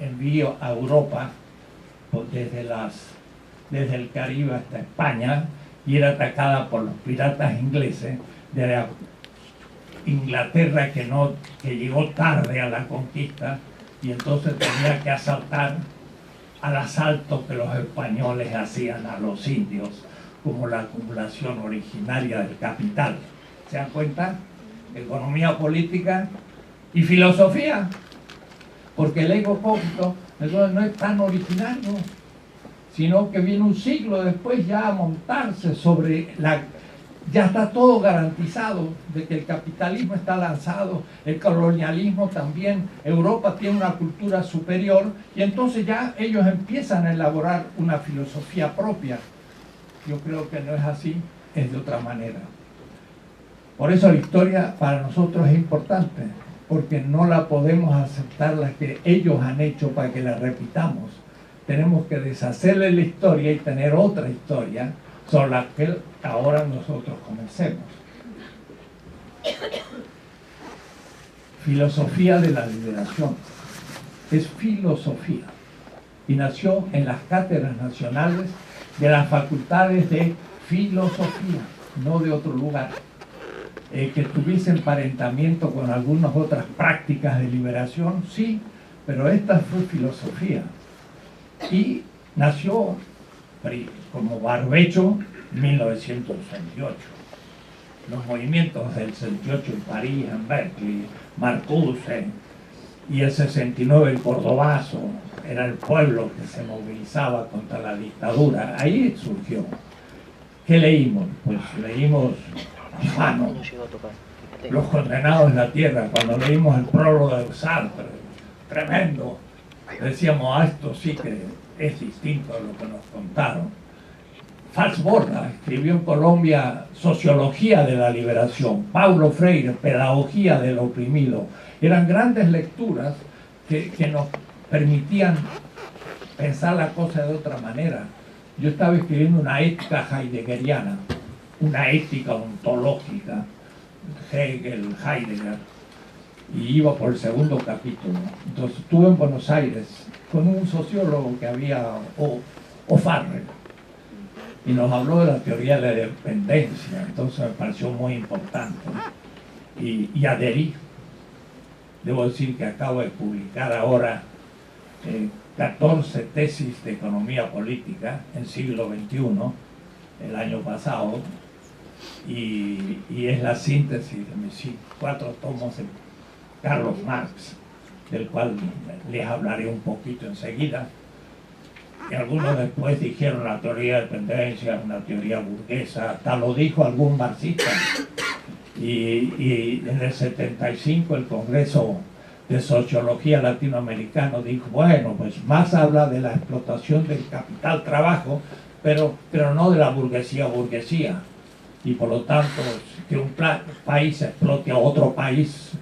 envío a Europa, pues desde el Caribe hasta España, y era atacada por los piratas ingleses de la Inglaterra que llegó tarde a la conquista, y entonces tenía que asaltar al asalto que los españoles hacían a los indios como la acumulación originaria del capital. ¿Se dan cuenta? Economía política y filosofía, porque el ego cósmico no es tan originario, sino que viene 1 siglo después ya a montarse sobre ya está todo garantizado de que el capitalismo está lanzado, el colonialismo también, Europa tiene una cultura superior, y entonces ya ellos empiezan a elaborar una filosofía propia. Yo creo que no es así, es de otra manera. Por eso la historia para nosotros es importante, porque no la podemos aceptar la que ellos han hecho para que la repitamos. Tenemos que deshacerle la historia y tener otra historia sobre la que ahora nosotros comencemos. Filosofía de la liberación. Es filosofía. Y nació en las cátedras nacionales de las facultades de filosofía, no de otro lugar. Que tuviesen emparentamiento con algunas otras prácticas de liberación, sí, pero esta fue filosofía. Y nació como barbecho en 1968. Los movimientos del 68 en París, en Berkeley, Marcuse, y el 69 el Cordobazo, era el pueblo que se movilizaba contra la dictadura. Ahí surgió. ¿Qué leímos? Pues leímos Fano, Los condenados de la tierra. Cuando leímos el prólogo de Sartre, tremendo, decíamos, esto sí que es distinto a lo que nos contaron. Fals Borda escribió en Colombia Sociología de la Liberación, Paulo Freire, Pedagogía del Oprimido. Eran grandes lecturas que nos permitían pensar la cosa de otra manera. Yo estaba escribiendo una ética heideggeriana, una ética ontológica, Hegel, Heidegger, y iba por el segundo capítulo. Entonces estuve en Buenos Aires con un sociólogo que había, O'Farrell, y nos habló de la teoría de la dependencia. Entonces me pareció muy importante y adherí. Debo decir que acabo de publicar ahora 14 tesis de economía política en siglo XXI, el año pasado, y es la síntesis de mis 4 tomos de Carlos Marx, del cual les hablaré un poquito enseguida. Y algunos después dijeron la teoría de dependencia, una teoría burguesa, hasta lo dijo algún marxista. Y en el 75 el Congreso de Sociología Latinoamericano dijo, bueno, pues más habla de la explotación del capital trabajo, pero no de la burguesía. Y por lo tanto, que un país explote a otro país,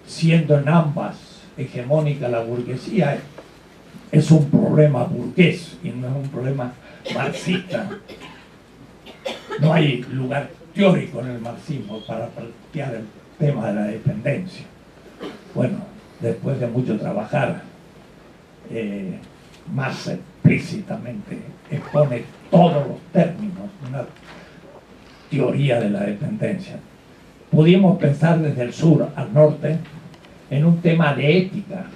siendo en ambas hegemónica la burguesía, es un problema burgués y no es un problema marxista. No hay lugar teórico en el marxismo para plantear el tema de la dependencia. Bueno, después de mucho trabajar, más explícitamente expone todos los términos de una teoría de la dependencia. Pudimos pensar desde el sur al norte en un tema de ética.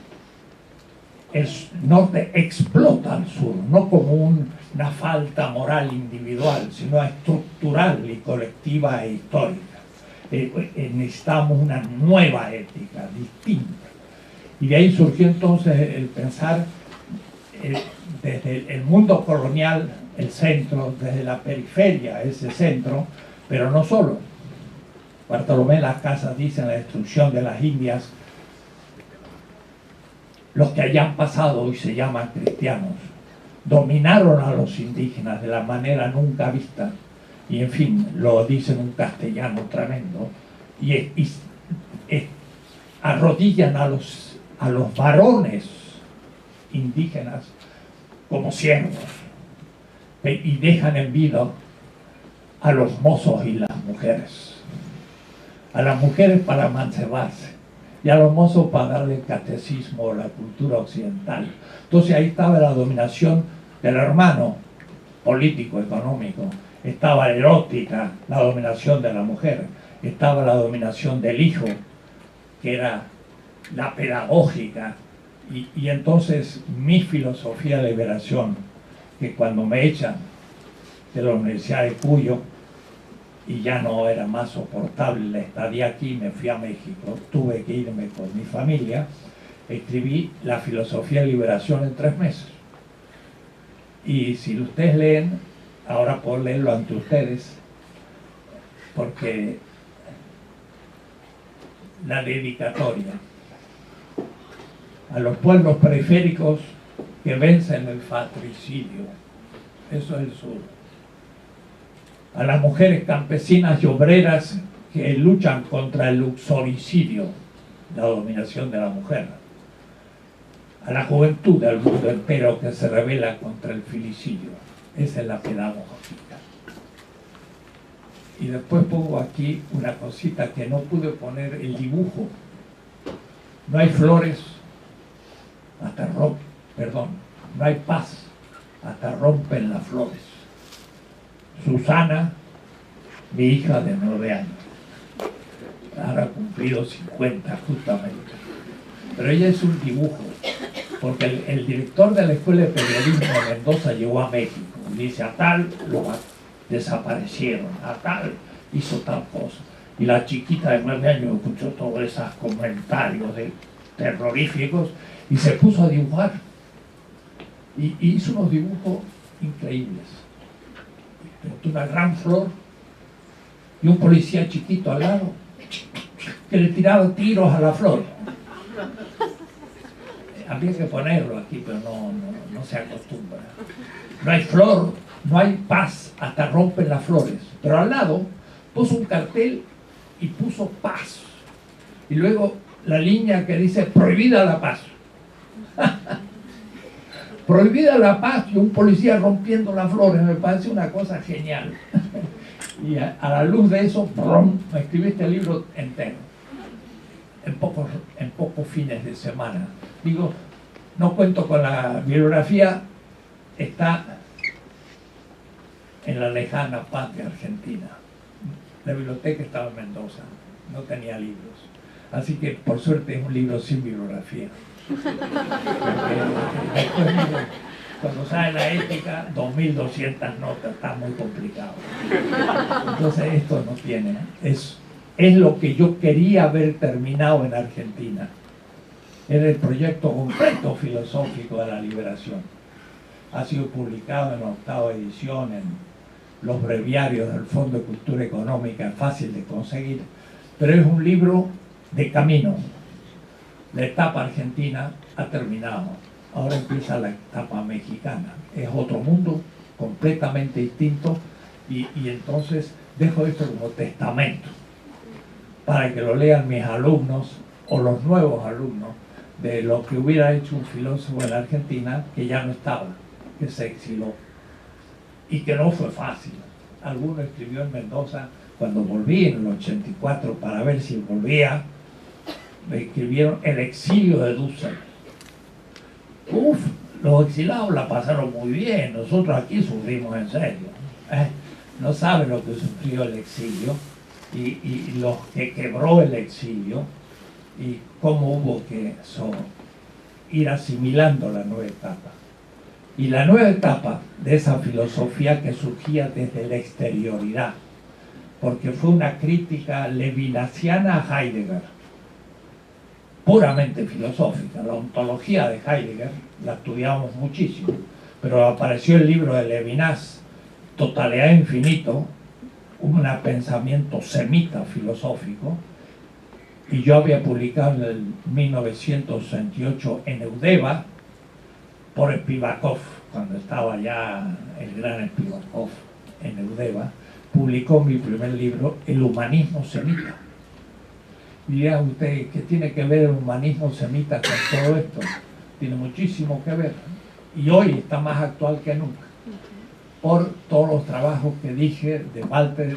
El norte explota al sur, no como una falta moral individual, sino estructural y colectiva e histórica. Necesitamos una nueva ética, distinta. Y de ahí surgió entonces el pensar desde el mundo colonial, el centro, desde la periferia, ese centro, pero no solo. Bartolomé Las Casas dice en La destrucción de las Indias, los que hayan pasado hoy se llaman cristianos, dominaron a los indígenas de la manera nunca vista, y en fin, lo dice en un castellano tremendo, y arrodillan a los varones indígenas como siervos, y dejan en vida a los mozos y las mujeres. A las mujeres para amancebarse y a los mozos para darle el catecismo a la cultura occidental. Entonces ahí estaba la dominación del hermano político, económico, estaba la erótica, la dominación de la mujer, estaba la dominación del hijo, que era la pedagógica, y entonces mi filosofía de liberación, que cuando me echan de la Universidad de Cuyo y ya no era más soportable la estadía aquí, me fui a México, tuve que irme con mi familia, escribí la filosofía de liberación en 3 meses. Y si ustedes leen, ahora puedo leerlo ante ustedes, porque la dedicatoria a los pueblos periféricos que vencen el fratricidio, eso es el sur. A las mujeres campesinas y obreras que luchan contra el uxoricidio, la dominación de la mujer, a la juventud del mundo entero que se rebela contra el filicidio. Esa es la pedagogía. Y después pongo aquí una cosita que no pude poner, el dibujo. No hay flores hasta no hay paz hasta rompen las flores. Susana, mi hija de 9 años, ahora ha cumplido 50 justamente, pero ella es un dibujo, porque el director de la Escuela de Periodismo de Mendoza llegó a México y dice: a tal desaparecieron, a tal hizo tal cosa, y la chiquita de 9 años escuchó todos esos comentarios terroríficos y se puso a dibujar y hizo unos dibujos increíbles. Una gran flor y un policía chiquito al lado que le tiraba tiros a la flor. Habría que ponerlo aquí, pero no se acostumbra. No hay flor, no hay paz hasta rompen las flores. Pero al lado puso un cartel y puso paz. Y luego la línea que dice prohibida la paz. Prohibida la paz y un policía rompiendo las flores, me parece una cosa genial. Y a la luz de eso, ¡brum!, me escribí este libro entero, en pocos fines de semana. Digo, no cuento con la bibliografía, está en la lejana patria argentina. La biblioteca estaba en Mendoza, no tenía libros. Así que, por suerte, es un libro sin bibliografía. Después, cuando sale la ética, 2200 notas, está muy complicado. Entonces esto no tiene, es lo que yo quería haber terminado en Argentina. Era el proyecto completo filosófico de la liberación. Ha sido publicado en la 8ª edición en los breviarios del Fondo de Cultura Económica, fácil de conseguir, pero es un libro de camino. La etapa argentina ha terminado, ahora empieza la etapa mexicana. Es otro mundo completamente distinto y entonces dejo esto como testamento para que lo lean mis alumnos o los nuevos alumnos de lo que hubiera hecho un filósofo en la Argentina que ya no estaba, que se exiló y que no fue fácil. Alguno escribió en Mendoza cuando volví en el 84 para ver si volvía. Me escribieron el exilio de Dussel. Los exilados la pasaron muy bien, nosotros aquí sufrimos en serio. No saben lo que sufrió el exilio y los que quebró el exilio y cómo hubo que ir asimilando la nueva etapa. Y la nueva etapa de esa filosofía que surgía desde la exterioridad, porque fue una crítica levinasiana a Heidegger, puramente filosófica. La ontología de Heidegger la estudiamos muchísimo, pero apareció el libro de Levinas, Totalidad Infinito, un pensamiento semita filosófico, y yo había publicado en el 1968 en Eudeva por Spivakov, cuando estaba ya el gran Spivakov en Eudeva, publicó mi primer libro, El humanismo semita. Diría usted, ¿qué tiene que ver el humanismo semita con todo esto? Tiene muchísimo que ver. Y hoy está más actual que nunca. Por todos los trabajos que dije de Walter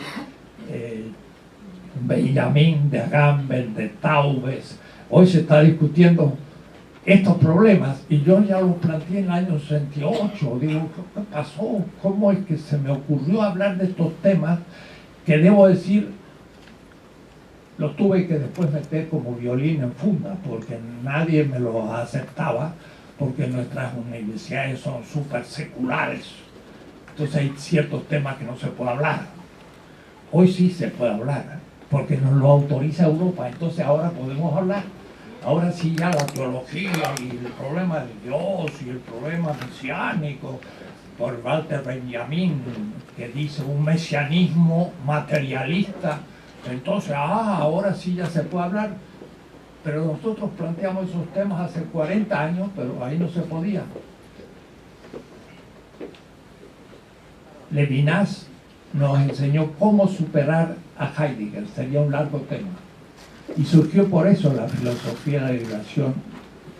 Benjamin, de Agamben, de Taubes. Hoy se está discutiendo estos problemas y yo ya los planteé en el año 68. Digo, ¿qué pasó? ¿Cómo es que se me ocurrió hablar de estos temas que debo decir? Lo tuve que después meter como violín en funda porque nadie me lo aceptaba, porque nuestras universidades son súper seculares. Entonces hay ciertos temas que no se puede hablar. Hoy sí se puede hablar, porque nos lo autoriza Europa. Entonces ahora podemos hablar. Ahora sí ya la teología y el problema de Dios y el problema mesiánico, por Walter Benjamin, que dice un mesianismo materialista. Entonces, ahora sí ya se puede hablar, pero nosotros planteamos esos temas hace 40 años, pero ahí no se podía. Levinas nos enseñó cómo superar a Heidegger, sería un largo tema. Y surgió por eso la filosofía de la liberación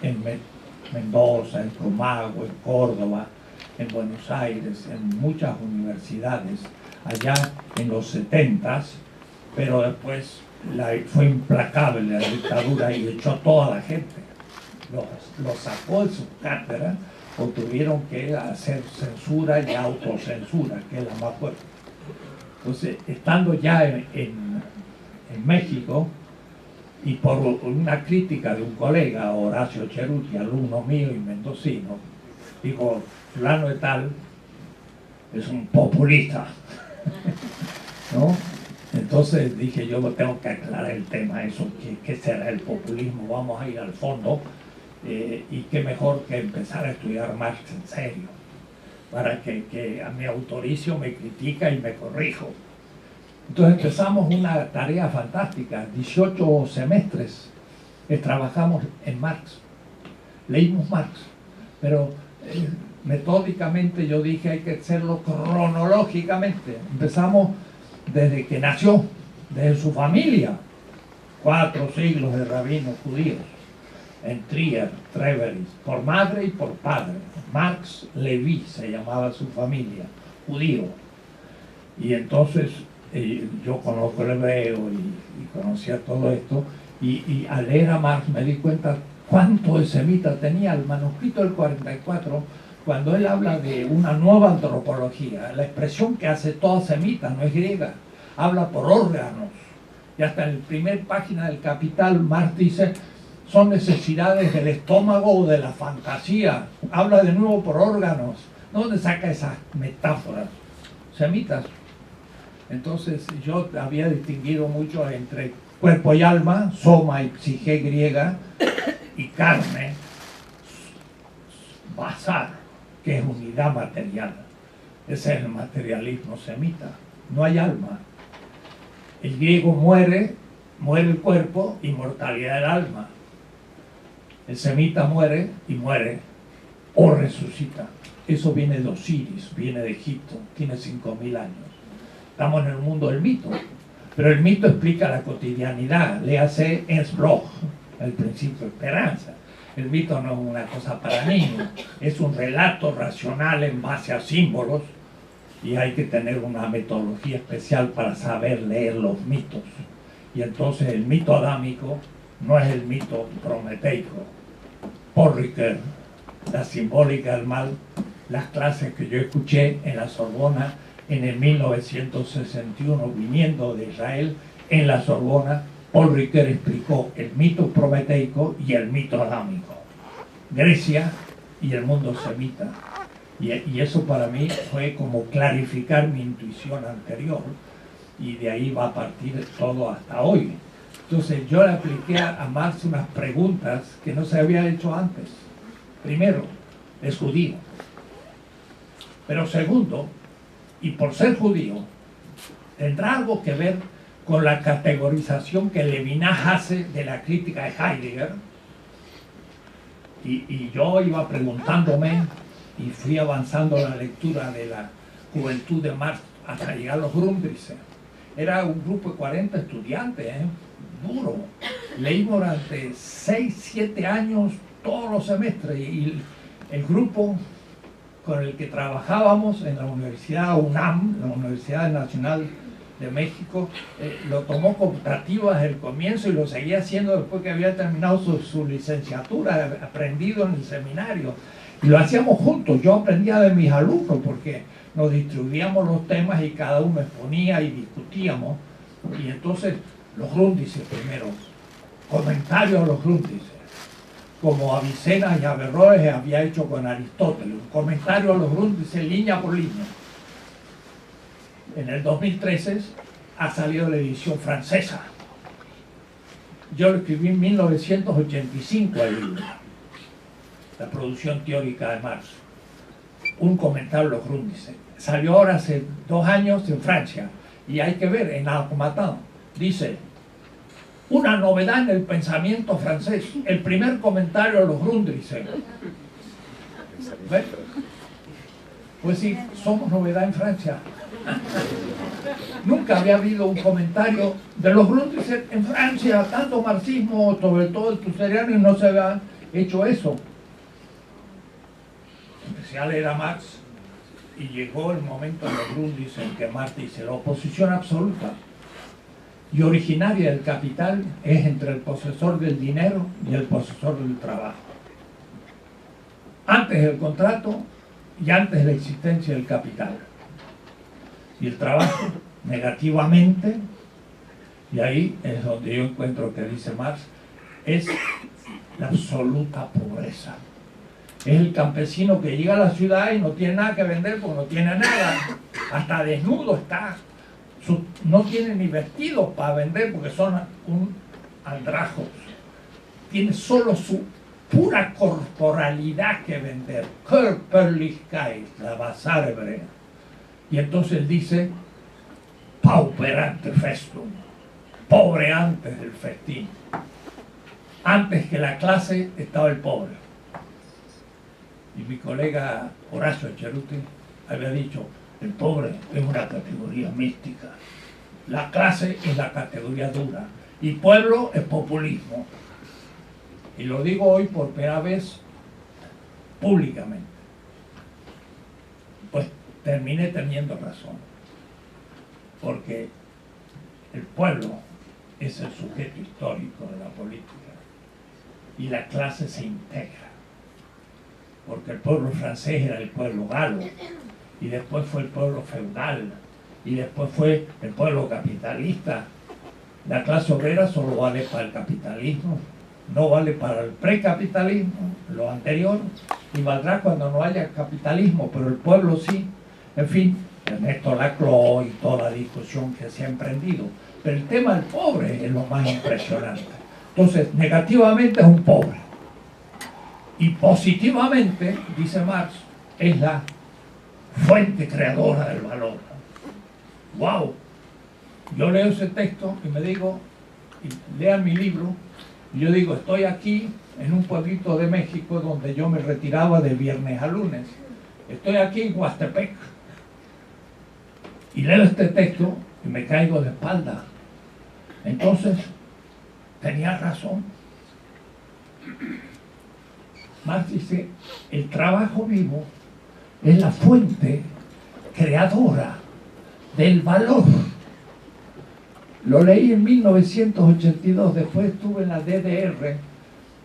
en Mendoza, en Comagua, en Córdoba, en Buenos Aires, en muchas universidades, allá en los 70s, pero después fue implacable la dictadura y echó a toda la gente. Los sacó de sus cátedras o tuvieron que hacer censura y autocensura, que es la más fuerte. Entonces, estando ya en México, y por una crítica de un colega, Horacio Cheruti, alumno mío y mendocino, dijo, fulano de tal es un populista, ¿no? Entonces dije, yo tengo que aclarar el tema, eso, ¿qué será el populismo? Vamos a ir al fondo, y qué mejor que empezar a estudiar Marx en serio, para que a mi autoricio me critica y me corrijo. Entonces empezamos una tarea fantástica, 18 semestres trabajamos en Marx, leímos Marx, pero metódicamente yo dije hay que hacerlo cronológicamente. Empezamos desde que nació, desde su familia, 4 siglos de rabinos judíos, en Trier, Treveris, por madre y por padre. Marx Leví se llamaba su familia, judío. Y entonces yo conozco el hebreo y conocía todo esto, y al leer a Marx me di cuenta cuánto de semita tenía el manuscrito del 44, cuando él habla de una nueva antropología. La expresión que hace toda semita no es griega, habla por órganos, y hasta en la primera página del Capital Marx dice son necesidades del estómago o de la fantasía, habla de nuevo por órganos. ¿Dónde saca esas metáforas? Semitas. Entonces yo había distinguido mucho entre cuerpo y alma, soma y psique griega, y carne, basar, que es unidad material. Ese es el materialismo semita. No hay alma. El griego muere el cuerpo, inmortalidad del alma. El semita muere y muere o resucita. Eso viene de Osiris, viene de Egipto, tiene 5000 años. Estamos en el mundo del mito, pero el mito explica la cotidianidad. Léase Ernst Bloch, El principio de esperanza. El mito no es una cosa para niños, es un relato racional en base a símbolos, y hay que tener una metodología especial para saber leer los mitos. Y entonces el mito adámico no es el mito prometeico. Paul Ricoeur, La simbólica del mal, las clases que yo escuché en la Sorbona en el 1961, viniendo de Israel, en la Sorbona, Paul Ricoeur explicó el mito prometeico y el mito adámico, Grecia y el mundo semita. Y eso para mí fue como clarificar mi intuición anterior, y de ahí va a partir todo hasta hoy. Entonces yo le apliqué a Marx unas preguntas que no se había hecho antes. Primero, es judío. Pero segundo, y por ser judío, tendrá algo que ver con la categorización que Levinas hace de la crítica de Heidegger. Y yo iba preguntándome, y fui avanzando la lectura de la juventud de Marx hasta llegar a los Grundrisse. Era un grupo de 40 estudiantes, duro. Leímos durante 6, 7 años todos los semestres, y el grupo con el que trabajábamos en la Universidad UNAM, la Universidad Nacional de México, lo tomó cooptativa desde el comienzo y lo seguía haciendo después que había terminado su licenciatura, aprendido en el seminario. Y lo hacíamos juntos. Yo aprendía de mis alumnos porque nos distribuíamos los temas y cada uno exponía y discutíamos. Y entonces los Grundrisse primero, comentarios a los Grundrisse, como Avicena y Averroes había hecho con Aristóteles, un comentario a los Grundrisse línea por línea. En el 2013 ha salido la edición francesa. Yo lo escribí en 1985 el libro, La producción teórica de Marx, un comentario a los Grundrisse. Salió ahora hace 2 años en Francia, y hay que ver, en Harmattan dice: una novedad en el pensamiento francés, el primer comentario a los Grundrisse. ¿Ves? Pues sí, somos novedad en Francia. Nunca había habido un comentario de los Grundrisse en Francia, tanto marxismo, sobre todo el tuseriano, y no se había hecho eso. En especial era Marx, y llegó el momento en los Grundrisse en que Marx dice: la oposición absoluta y originaria del capital es entre el posesor del dinero y el posesor del trabajo. Antes del contrato y antes de la existencia del capital. Y el trabajo, negativamente, y ahí es donde yo encuentro que dice Marx, es la absoluta pobreza. Es el campesino que llega a la ciudad y no tiene nada que vender porque no tiene nada, hasta desnudo está, no tiene ni vestidos para vender porque son un andrajos, tiene solo su pura corporalidad que vender, Körperlichkeit, la bazar hebrea. Y entonces él dice: pauperante festum, pobre antes del festín. Antes que la clase estaba el pobre. Y mi colega Horacio Ceruti había dicho: el pobre es una categoría mística, la clase es la categoría dura, y pueblo es populismo. Y lo digo hoy por primera vez públicamente. Pues terminé teniendo razón, porque el pueblo es el sujeto histórico de la política y la clase se integra, porque el pueblo francés era el pueblo galo, y después fue el pueblo feudal, y después fue el pueblo capitalista. La clase obrera solo vale para el capitalismo, no vale para el precapitalismo, lo anterior, y valdrá cuando no haya capitalismo, pero el pueblo sí. En fin, Ernesto Laclau y toda la discusión que se ha emprendido. Pero el tema del pobre es lo más impresionante. Entonces, negativamente es un pobre. Y positivamente, dice Marx, es la fuente creadora del valor. ¡Wow! Yo leo ese texto y me digo, y lean mi libro, y yo digo: estoy aquí en un pueblito de México donde yo me retiraba de viernes a lunes. Estoy aquí en Huastepec. Y leo este texto y me caigo de espalda. Entonces, tenía razón. Marx dice: el trabajo vivo es la fuente creadora del valor. Lo leí en 1982, después estuve en la DDR,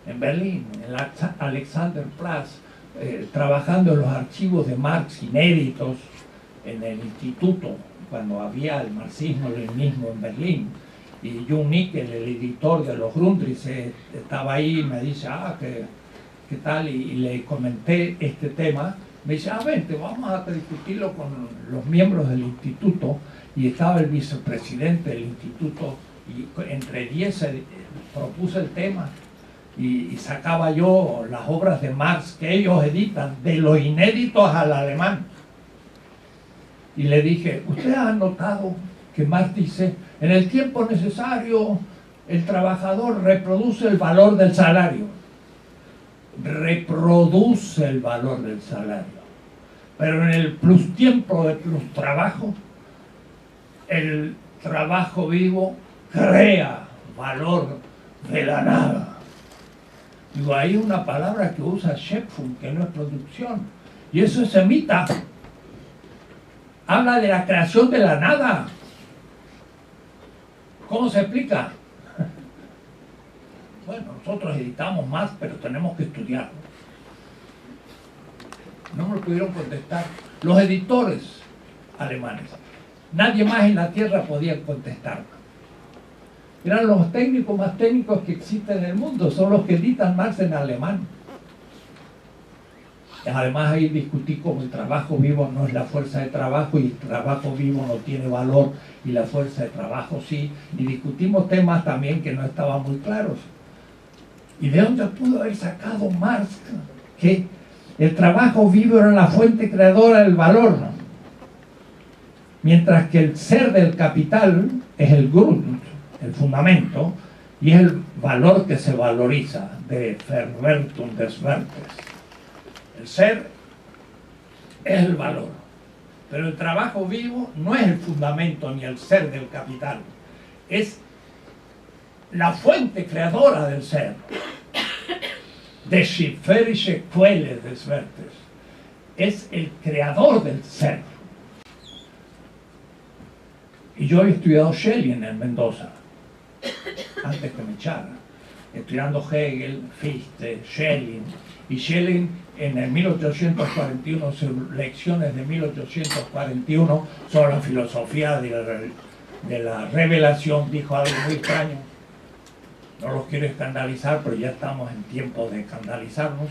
en Berlín, en la Alexanderplatz, trabajando en los archivos de Marx inéditos en el instituto, cuando había el marxismo-leninismo en Berlín. Y Jung Nickel, el editor de los Grundrisse, estaba ahí y me dice: ¿qué tal? Y le comenté este tema. Me dice: vente, vamos a discutirlo con los miembros del instituto. Y estaba el vicepresidente del instituto, y entre 10 propuse el tema, y sacaba yo las obras de Marx que ellos editan, de los inéditos al alemán. Y le dije: ¿ustedes han notado que Marx dice: en el tiempo necesario el trabajador reproduce el valor del salario? Reproduce el valor del salario. Pero en el plus tiempo de plus trabajo, el trabajo vivo crea valor de la nada. Digo, hay una palabra que usa Schöpfung, que no es producción, y eso es semita. Habla de la creación de la nada. ¿Cómo se explica? Bueno, nosotros editamos más, pero tenemos que estudiarlo. No me lo pudieron contestar los editores alemanes. Nadie más en la tierra podía contestar. Eran los técnicos más técnicos que existen en el mundo, son los que editan Marx en alemán. Además, ahí discutí cómo el trabajo vivo no es la fuerza de trabajo, y el trabajo vivo no tiene valor y la fuerza de trabajo sí. Y discutimos temas también que no estaban muy claros. ¿Y de dónde pudo haber sacado Marx que el trabajo vivo era la fuente creadora del valor, ¿no? Mientras que el ser del capital es el Grund, el fundamento, y es el valor que se valoriza, de Verwertung des Wertes. El ser es el valor. Pero el trabajo vivo no es el fundamento ni el ser del capital, es la fuente creadora del ser. De schöpferische Quelle des Wertes. Es el creador del ser. Y yo he estudiado Schelling en Mendoza, antes que me echaran. Estudiando Hegel, Fichte, Schelling. Y Schelling en el 1841, sus lecciones de 1841 sobre la filosofía de la revelación, dijo algo muy extraño. No los quiero escandalizar, pero ya estamos en tiempo de escandalizarnos.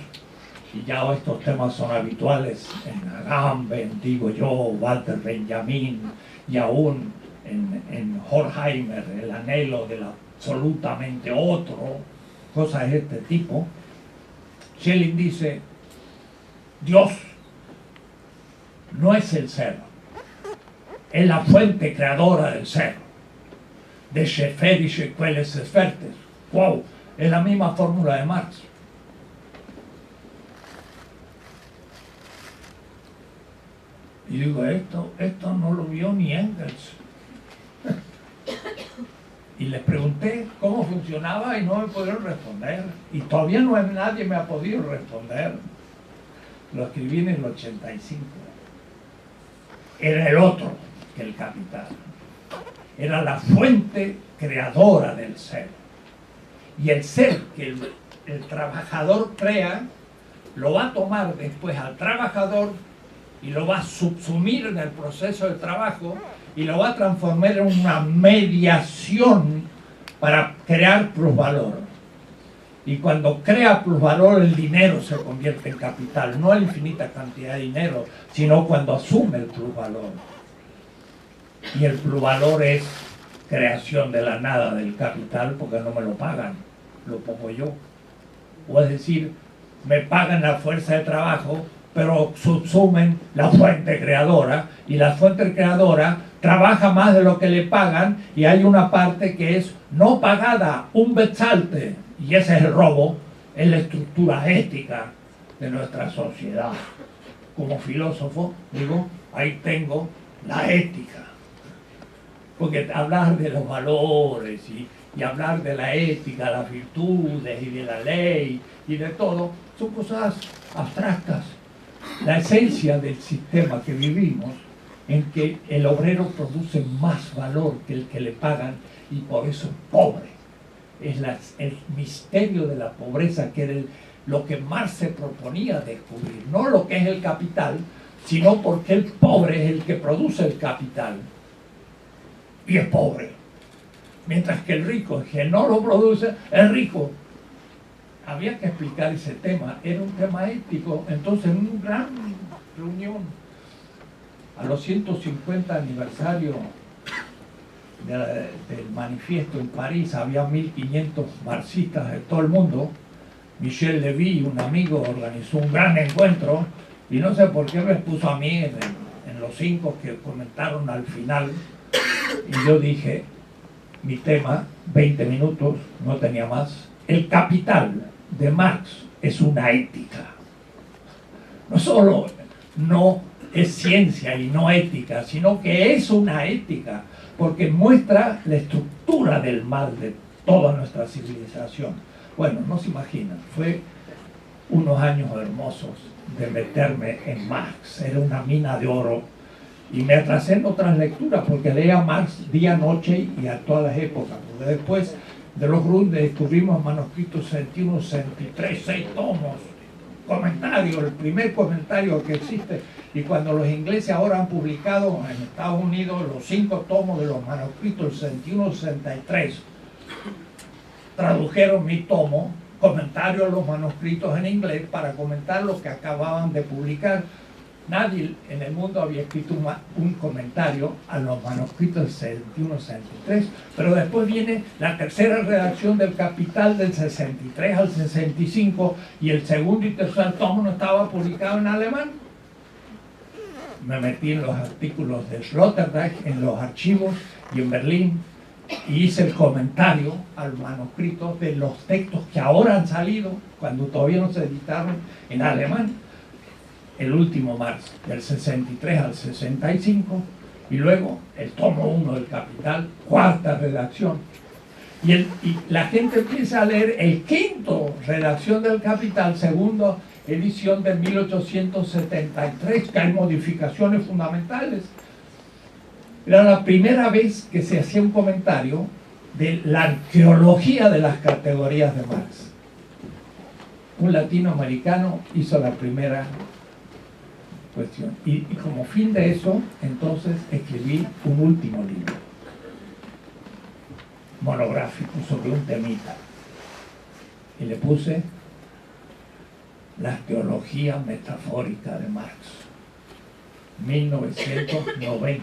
Y ya estos temas son habituales en Agamben, digo yo, Walter Benjamin, y aún en Horkheimer, el anhelo del absolutamente otro, cosas de este tipo. Schelling dice, Dios no es el ser, es la fuente creadora del ser. De schöpferische Quelle des Wertes. Wow, es la misma fórmula de Marx. Y digo, esto no lo vio ni Engels. Y les pregunté cómo funcionaba y no me pudieron responder. Y todavía nadie me ha podido responder. Lo escribí en el 85. Era el otro que el capital. Era la fuente creadora del ser. Y el ser que el trabajador crea, lo va a tomar después al trabajador y lo va a subsumir en el proceso de trabajo y lo va a transformar en una mediación para crear plusvalor. Y cuando crea plusvalor, el dinero se convierte en capital, no la infinita cantidad de dinero, sino cuando asume el plusvalor. Y el plusvalor es creación de la nada del capital, porque no me lo pagan, lo pongo yo. O es decir, me pagan la fuerza de trabajo, pero subsumen la fuente creadora, y la fuente creadora trabaja más de lo que le pagan, y hay una parte que es no pagada, un bezahlte, y ese es el robo, es la estructura ética de nuestra sociedad. Como filósofo, digo, ahí tengo la ética. Porque hablar de los valores y hablar de la ética, las virtudes y de la ley y de todo, son cosas abstractas. La esencia del sistema que vivimos, en que el obrero produce más valor que el que le pagan y por eso es pobre. Es el misterio de la pobreza, que era lo que Marx se proponía descubrir. No lo que es el capital, sino porque el pobre es el que produce el capital. Y es pobre. Mientras que el rico, el que no lo produce, es rico. Había que explicar ese tema, era un tema ético. Entonces, en una gran reunión, a los 150 aniversario del manifiesto en París, había 1500 marxistas de todo el mundo. Michel Levy, un amigo, organizó un gran encuentro, y no sé por qué me puso a mí en los 5 que comentaron al final. Y yo dije, mi tema, 20 minutos, no tenía más. El capital de Marx es una ética. No solo no es ciencia y no ética, sino que es una ética, porque muestra la estructura del mal de toda nuestra civilización. Bueno, no se imaginan, fue unos años hermosos de meterme en Marx. Era una mina de oro. Y me atrasé en otras lecturas porque leía Marx día, noche y a todas las épocas. Porque después de los Grunde descubrimos manuscritos 61, 63, 6 tomos, comentarios, el primer comentario que existe. Y cuando los ingleses ahora han publicado en Estados Unidos los 5 tomos de los manuscritos 61, 63, tradujeron mi tomo, comentario a los manuscritos en inglés, para comentar lo que acababan de publicar. Nadie en el mundo había escrito un comentario a los manuscritos del 61-63, pero después viene la tercera redacción del Capital del 63 al 65, y el segundo y tercer tomo no estaba publicado en alemán. Me metí en los artículos de Sloterdijk, en los archivos y en Berlín, y hice el comentario al manuscrito de los textos que ahora han salido, cuando todavía no se editaron, en alemán. el último Marx, del 63 al 65, y luego el tomo 1 del Capital, cuarta redacción. Y la gente empieza a leer el quinto redacción del Capital, segunda edición de 1873, que hay modificaciones fundamentales. Era la primera vez que se hacía un comentario de la arqueología de las categorías de Marx. Un latinoamericano hizo la primera cuestión. Y como fin de eso, entonces escribí un último libro, monográfico, sobre un temita. Y le puse La teología metafórica de Marx, 1990.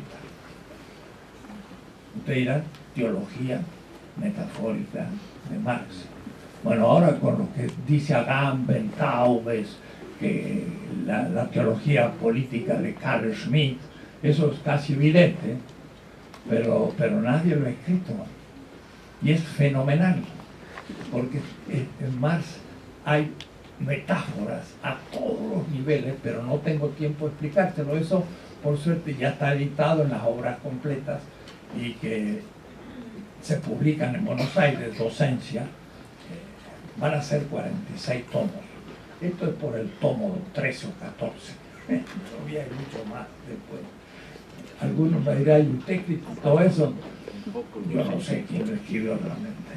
Ustedes dirán, teología metafórica de Marx. Bueno, ahora con lo que dice Agamben, Taubes, que la teología política de Carl Schmitt, eso es casi evidente, pero nadie lo ha escrito. Y es fenomenal, porque en Marx hay metáforas a todos los niveles, pero no tengo tiempo de explicártelo. Eso, por suerte, ya está editado en las obras completas y que se publican en Buenos Aires, Docencia. Van a ser 46 tomos. Esto es por el tomo 13 o 14. Todavía hay mucho más después. Algunos me dirán, ¿y usted escribió todo eso? Yo no sé quién lo escribió realmente.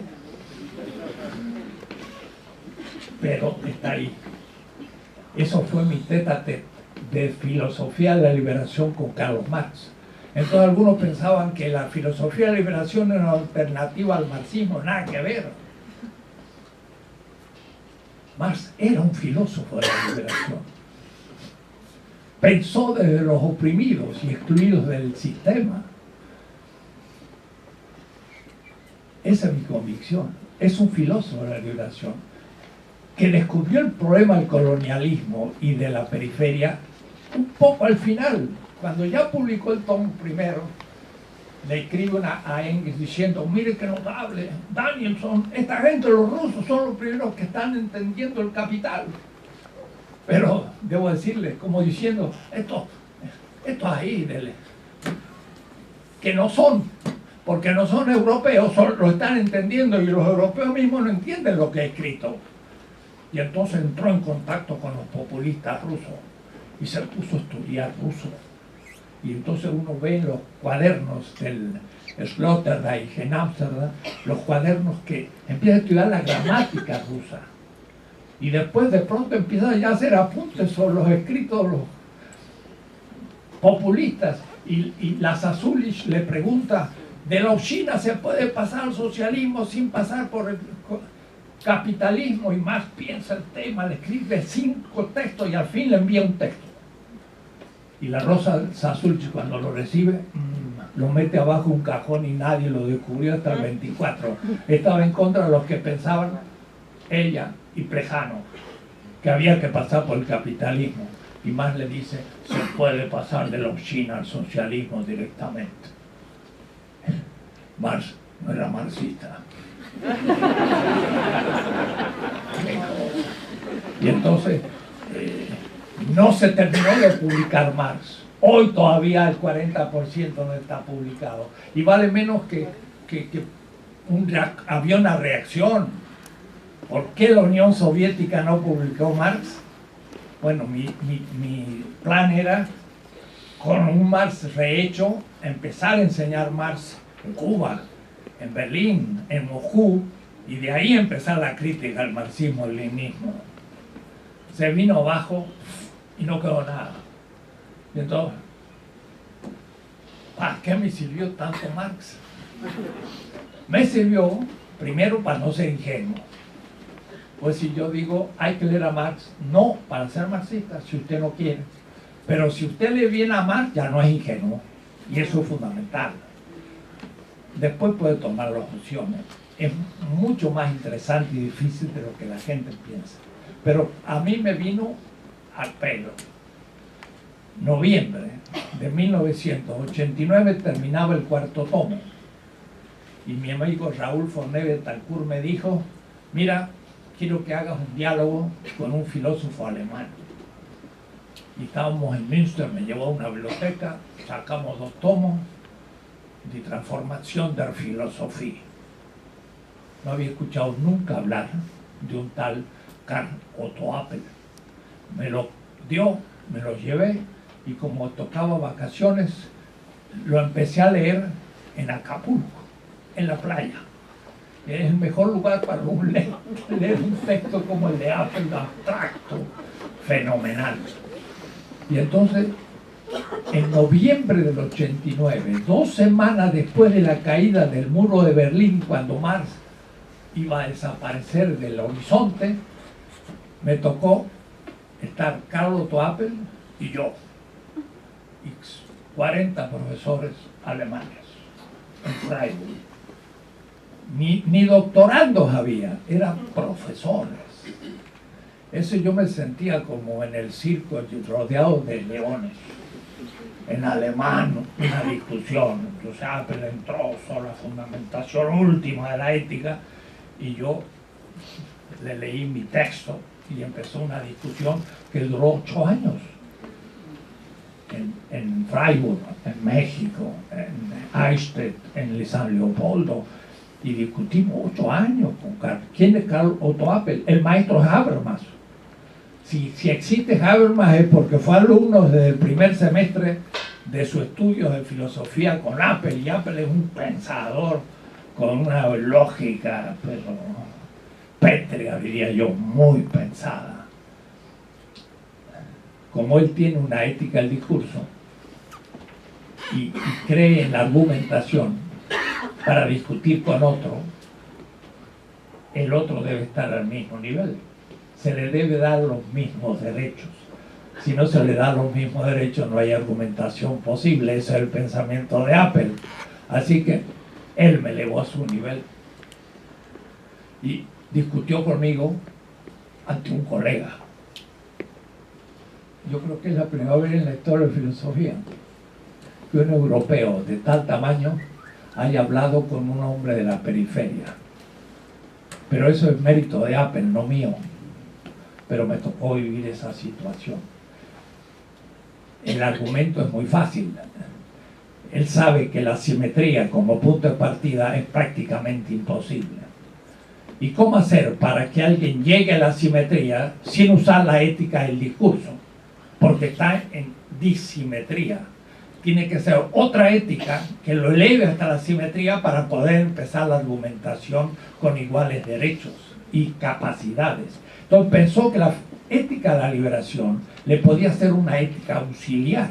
Pero está ahí. Eso fue mi tête-à-tête de filosofía de la liberación con Carlos Marx. Entonces algunos pensaban que la filosofía de la liberación era una alternativa al marxismo, nada que ver. Marx era un filósofo de la liberación. Pensó desde los oprimidos y excluidos del sistema. Esa es mi convicción. Es un filósofo de la liberación que descubrió el problema del colonialismo y de la periferia un poco al final. Cuando ya publicó el tomo primero, le escribe a Engels diciendo, mire que notable, Danielson, esta gente, los rusos, son los primeros que están entendiendo el capital. Pero debo decirle, como diciendo, esto ahí, que no son, porque no son europeos, lo están entendiendo y los europeos mismos no entienden lo que ha escrito. Y entonces entró en contacto con los populistas rusos y se puso a estudiar ruso. Y entonces uno ve en los cuadernos del Sloterdijk en Ámsterdam, los cuadernos que empieza a estudiar la gramática rusa. Y después de pronto empieza ya a hacer apuntes sobre los escritos de los populistas. Y la Sasulich le pregunta, ¿de la China se puede pasar al socialismo sin pasar por el capitalismo? Y Marx piensa el tema, le escribe 5 textos y al fin le envía un texto. Y la Rosa Sasulich, cuando lo recibe, lo mete abajo un cajón y nadie lo descubrió hasta el 24. Estaba en contra de los que pensaban, ella y Plejano, que había que pasar por el capitalismo. Y Marx le dice, se puede pasar de la China al socialismo directamente. Marx no era marxista. Y entonces no se terminó de publicar Marx. Hoy todavía el 40% no está publicado. Y vale menos que había una reacción. ¿Por qué la Unión Soviética no publicó Marx? Bueno, mi plan era, con un Marx rehecho, empezar a enseñar Marx en Cuba, en Berlín, en Moscú, y de ahí empezar la crítica al marxismo-leninismo. Se vino abajo y no quedó nada. Y entonces, ¿para qué me sirvió tanto Marx? Me sirvió, primero, para no ser ingenuo. Pues si yo digo, hay que leer a Marx, no para ser marxista, si usted no quiere. Pero si usted le viene a Marx, ya no es ingenuo. Y eso es fundamental. Después puede tomar las opciones. Es mucho más interesante y difícil de lo que la gente piensa. Pero a mí me vino al pelo. Noviembre de 1989 terminaba el 4º tomo. Y mi amigo Raúl Forné Betancourt me dijo, mira, quiero que hagas un diálogo con un filósofo alemán. y estábamos en Münster, me llevó a una biblioteca, sacamos 2 tomos de transformación de la filosofía. No había escuchado nunca hablar de un tal Karl Otto Appel. Me lo dio, me lo llevé, y como tocaba vacaciones, lo empecé a leer en Acapulco, en la playa. Es el mejor lugar para leer un texto como el de Appel, abstracto, fenomenal. Y entonces, en noviembre del 89, 2 semanas después de la caída del muro de Berlín, cuando Marx iba a desaparecer del horizonte, me tocó estar Karl Otto Appel y yo, y 40 profesores alemanes en Freiburg. Ni doctorandos había, eran profesores. Eso yo me sentía como en el circo rodeado de leones. En alemán, una discusión. Entonces Appel entró sobre la fundamentación última de la ética y yo le leí mi texto y empezó una discusión que duró 8 años. En Freiburg, en México, en Eichstätt, en San Leopoldo, y discutimos 8 años con Karl. ¿Quién es Karl Otto Appel? El maestro Habermas. Si existe Habermas es porque fue alumno desde el primer semestre de sus estudios de filosofía con Appel, y Appel es un pensador con una lógica, pero pétrea, diría yo, muy pensada. Como él tiene una ética del discurso y cree en la argumentación para discutir con otro, el otro debe estar al mismo nivel. Se le debe dar los mismos derechos. Si no se le da los mismos derechos, no hay argumentación posible. Ese es el pensamiento de Appel. Así que él me elevó a su nivel y discutió conmigo ante un colega. Yo creo que es la primera vez en la historia de filosofía que un europeo de tal tamaño haya hablado con un hombre de la periferia. Pero eso es mérito de Appel, no mío. Pero me tocó vivir esa situación. El argumento es muy fácil. Él sabe que la simetría como punto de partida es prácticamente imposible. ¿Y cómo hacer para que alguien llegue a la simetría sin usar la ética del discurso? Porque está en disimetría. Tiene que ser otra ética que lo eleve hasta la simetría para poder empezar la argumentación con iguales derechos y capacidades. Entonces pensó que la ética de la liberación le podía ser una ética auxiliar.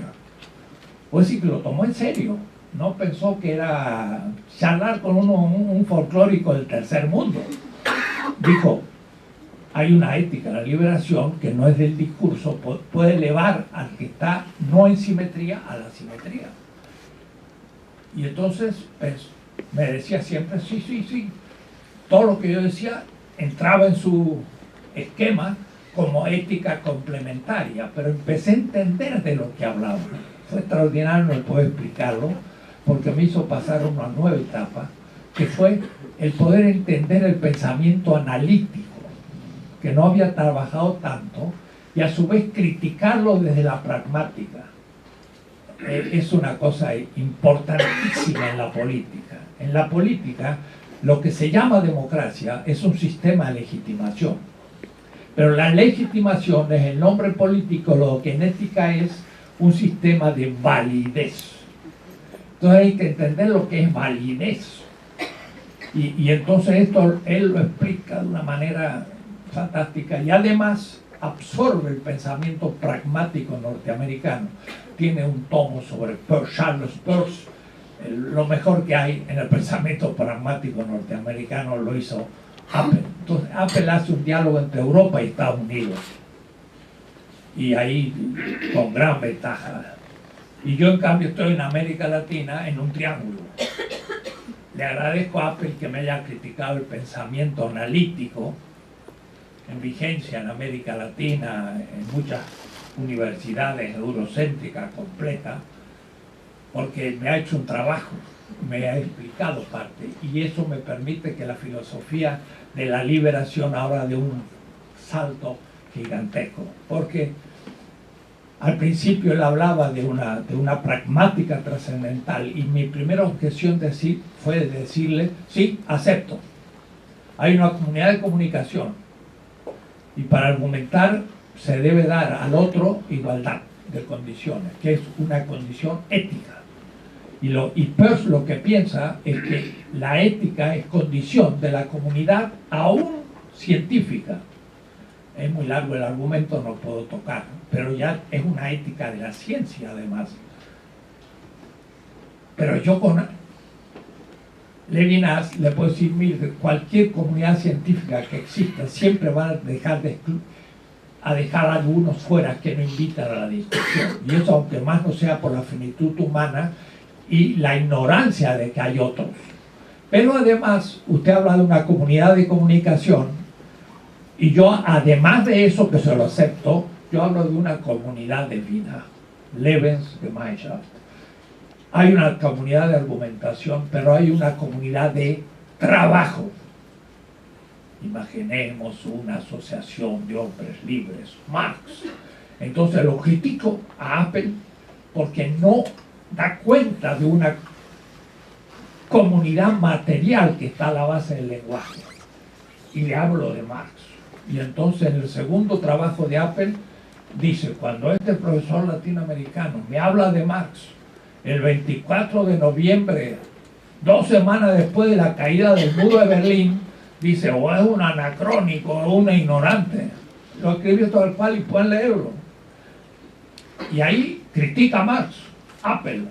O decir que lo tomó en serio. No pensó que era charlar con un folclórico del tercer mundo. Dijo, hay una ética de la liberación que no es del discurso, puede elevar al que está no en simetría a la simetría. Y entonces pues, me decía siempre, sí. Todo lo que yo decía entraba en su esquema como ética complementaria, pero empecé a entender de lo que hablaba. Fue extraordinario, no puedo explicarlo, porque me hizo pasar una nueva etapa, que fue el poder entender el pensamiento analítico, que no había trabajado tanto, y a su vez criticarlo desde la pragmática. Es una cosa importantísima en la política. En la política, lo que se llama democracia es un sistema de legitimación. Pero la legitimación es el nombre político, lo que en ética es un sistema de validez. Entonces hay que entender lo que es validez. Y entonces esto él lo explica de una manera fantástica y además absorbe el pensamiento pragmático norteamericano. Tiene un tomo sobre Charles Peirce, lo mejor que hay en el pensamiento pragmático norteamericano lo hizo Appel. Entonces Appel hace un diálogo entre Europa y Estados Unidos y ahí con gran ventaja. Y yo en cambio estoy en América Latina en un triángulo. Le agradezco a Appel que me haya criticado el pensamiento analítico en vigencia en América Latina, en muchas universidades eurocéntricas completas, porque me ha hecho un trabajo, me ha explicado parte, y eso me permite que la filosofía de la liberación ahora dé un salto gigantesco, porque al principio él hablaba de una pragmática trascendental y mi primera objeción fue decirle, sí, acepto. Hay una comunidad de comunicación y para argumentar se debe dar al otro igualdad de condiciones, que es una condición ética. Y Peirce lo que piensa es que la ética es condición de la comunidad aún científica. Es muy largo el argumento, no puedo tocar, pero ya es una ética de la ciencia además. Pero yo con Levinas le puedo decir, mire, cualquier comunidad científica que exista siempre va a dejar a algunos fuera que no invitan a la discusión. Y eso aunque más no sea por la finitud humana y la ignorancia de que hay otros. Pero además, usted habla de una comunidad de comunicación y yo, además de eso que se lo acepto, yo hablo de una comunidad de vida, Lebensgemeinschaft. Hay una comunidad de argumentación, pero hay una comunidad de trabajo. Imaginemos una asociación de hombres libres, Marx. Entonces lo critico a Apple porque no da cuenta de una comunidad material que está a la base del lenguaje. Y le hablo de Marx. Y entonces en el segundo trabajo de Apple dice, cuando este profesor latinoamericano me habla de Marx, el 24 de noviembre, 2 semanas después de la caída del muro de Berlín, dice, o es un anacrónico o un ignorante. Lo escribió tal cual y pueden leerlo. Y ahí critica a Marx. Apple,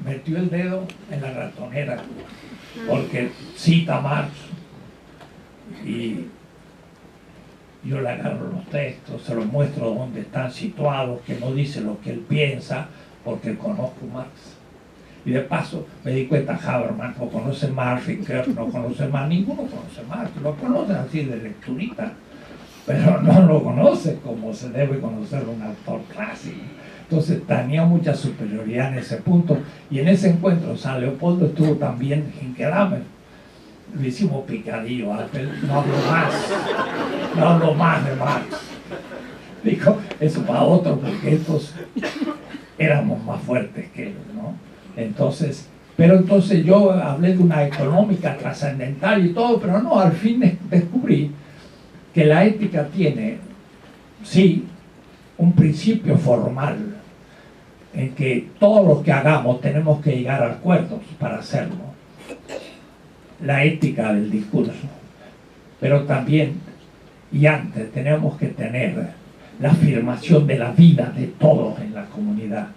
metió el dedo en la ratonera porque cita a Marx y yo le agarro los textos, se los muestro dónde están situados, que no dice lo que él piensa, porque conozco Marx. Y de paso me di cuenta, Habermas no conoce Marx, Ricoeur no conoce Marx, ninguno conoce Marx, lo conocen así de lecturita, pero no lo conoce como se debe conocer un autor clásico. Entonces tenía mucha superioridad en ese punto, y en ese encuentro San Leopoldo estuvo también Hinckelhammer. Lo hicimos picadillo, Apple, no hablo más de Marx. Dijo, eso para otro, porque estos éramos más fuertes que ellos, ¿no? Entonces, pero entonces yo hablé de una económica trascendental y todo, pero no, al fin descubrí que la ética tiene, sí, un principio formal, en que todos los que hagamos tenemos que llegar a acuerdos para hacerlo. La ética del discurso. Pero también, y antes, tenemos que tener la afirmación de la vida de todos en la comunidad.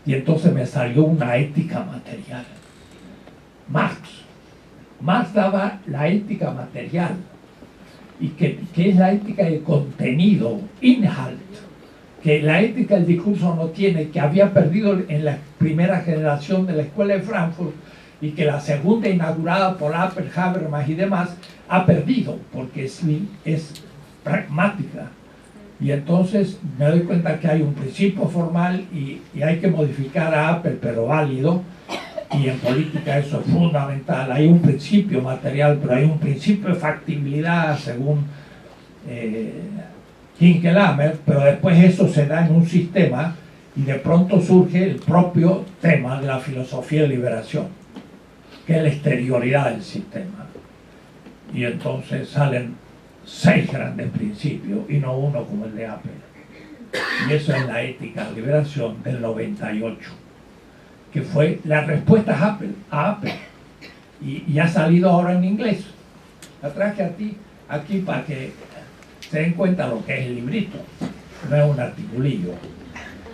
Y entonces me salió una ética material. Marx daba la ética material, y que es la ética de contenido, Inhalt, que la ética del discurso no tiene, que había perdido en la primera generación de la Escuela de Frankfurt, y que la segunda, inaugurada por Apple, Habermas y demás, ha perdido, porque es pragmática. Y entonces me doy cuenta que hay un principio formal y hay que modificar a Apple, pero válido, y en política eso es fundamental. Hay un principio material, pero hay un principio de factibilidad según Hinckelhammer, pero después eso se da en un sistema y de pronto surge el propio tema de la filosofía de liberación, que es la exterioridad del sistema. Y entonces salen 6 grandes principios y no uno como el de Apple. Y eso es la ética de liberación del 98, que fue la respuesta a Apple. Y ha salido ahora en inglés. La traje aquí para que se den cuenta lo que es el librito. No es un articulillo,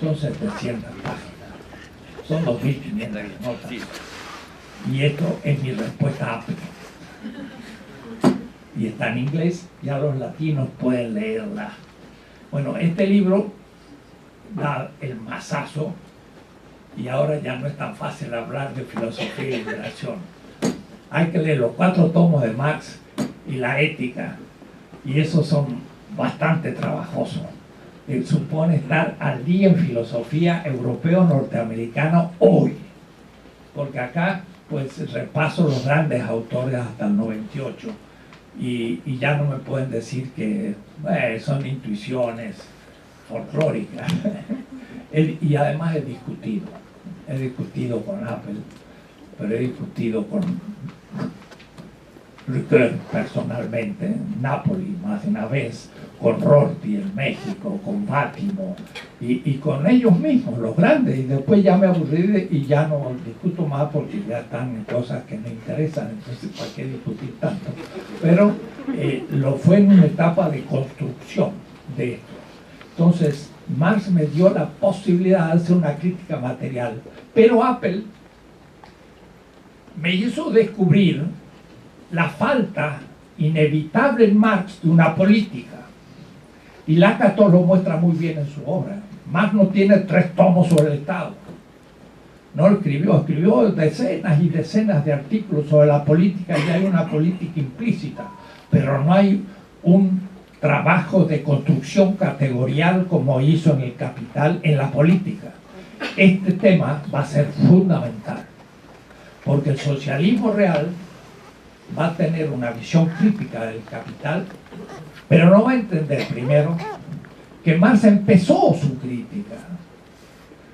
son 700 páginas, son 2.500 notas. Y esto es mi respuesta a Apple. Y está en inglés, ya los latinos pueden leerla. Bueno, este libro da el mazazo y ahora ya no es tan fácil hablar de filosofía y liberación. Hay que leer los 4 tomos de Marx y la ética, y esos son bastante trabajosos. Supone estar al día en filosofía europeo-norteamericana hoy, porque acá pues repaso los grandes autores hasta el 98 y ya no me pueden decir que son intuiciones folclóricas. Y además he discutido con Apple, pero he discutido con Ricoeur personalmente, en Nápoles más de una vez, con Rorty en México, con Bátimo y con ellos mismos, los grandes, y después ya me aburrí y ya no discuto más porque ya están en cosas que me interesan, entonces ¿para qué discutir tanto? Pero lo fue en una etapa de construcción de esto. Entonces Marx me dio la posibilidad de hacer una crítica material, pero Apple me hizo descubrir la falta inevitable en Marx de una política. Y Lakatos lo muestra muy bien en su obra. Marx no tiene 3 tomos sobre el Estado. No lo escribió decenas y decenas de artículos sobre la política y hay una política implícita, pero no hay un trabajo de construcción categorial como hizo en El Capital en la política. Este tema va a ser fundamental, porque el socialismo real va a tener una visión crítica del capital, pero no va a entender primero que Marx empezó su crítica,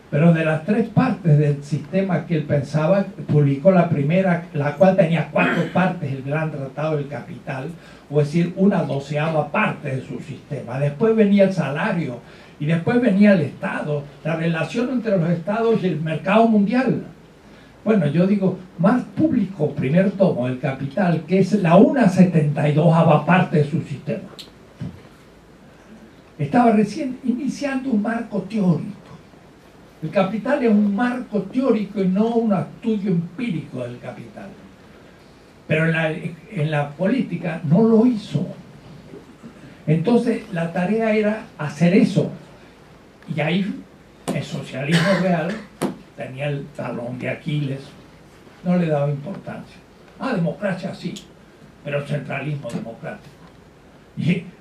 pero de las 3 partes del sistema que él pensaba, publicó la primera, la cual tenía 4 partes, el Gran Tratado del Capital, o es decir, una 12ª parte de su sistema. Después venía el salario, y después venía el Estado, la relación entre los Estados y el mercado mundial. Bueno, yo digo, Marx publicó primer tomo del Capital, que es la 1/72ª parte de su sistema. Estaba recién iniciando un marco teórico. El Capital es un marco teórico y no un estudio empírico del Capital. Pero en la política no lo hizo. Entonces la tarea era hacer eso. Y ahí el socialismo real tenía el talón de Aquiles, no le daba importancia. Democracia sí, pero centralismo democrático.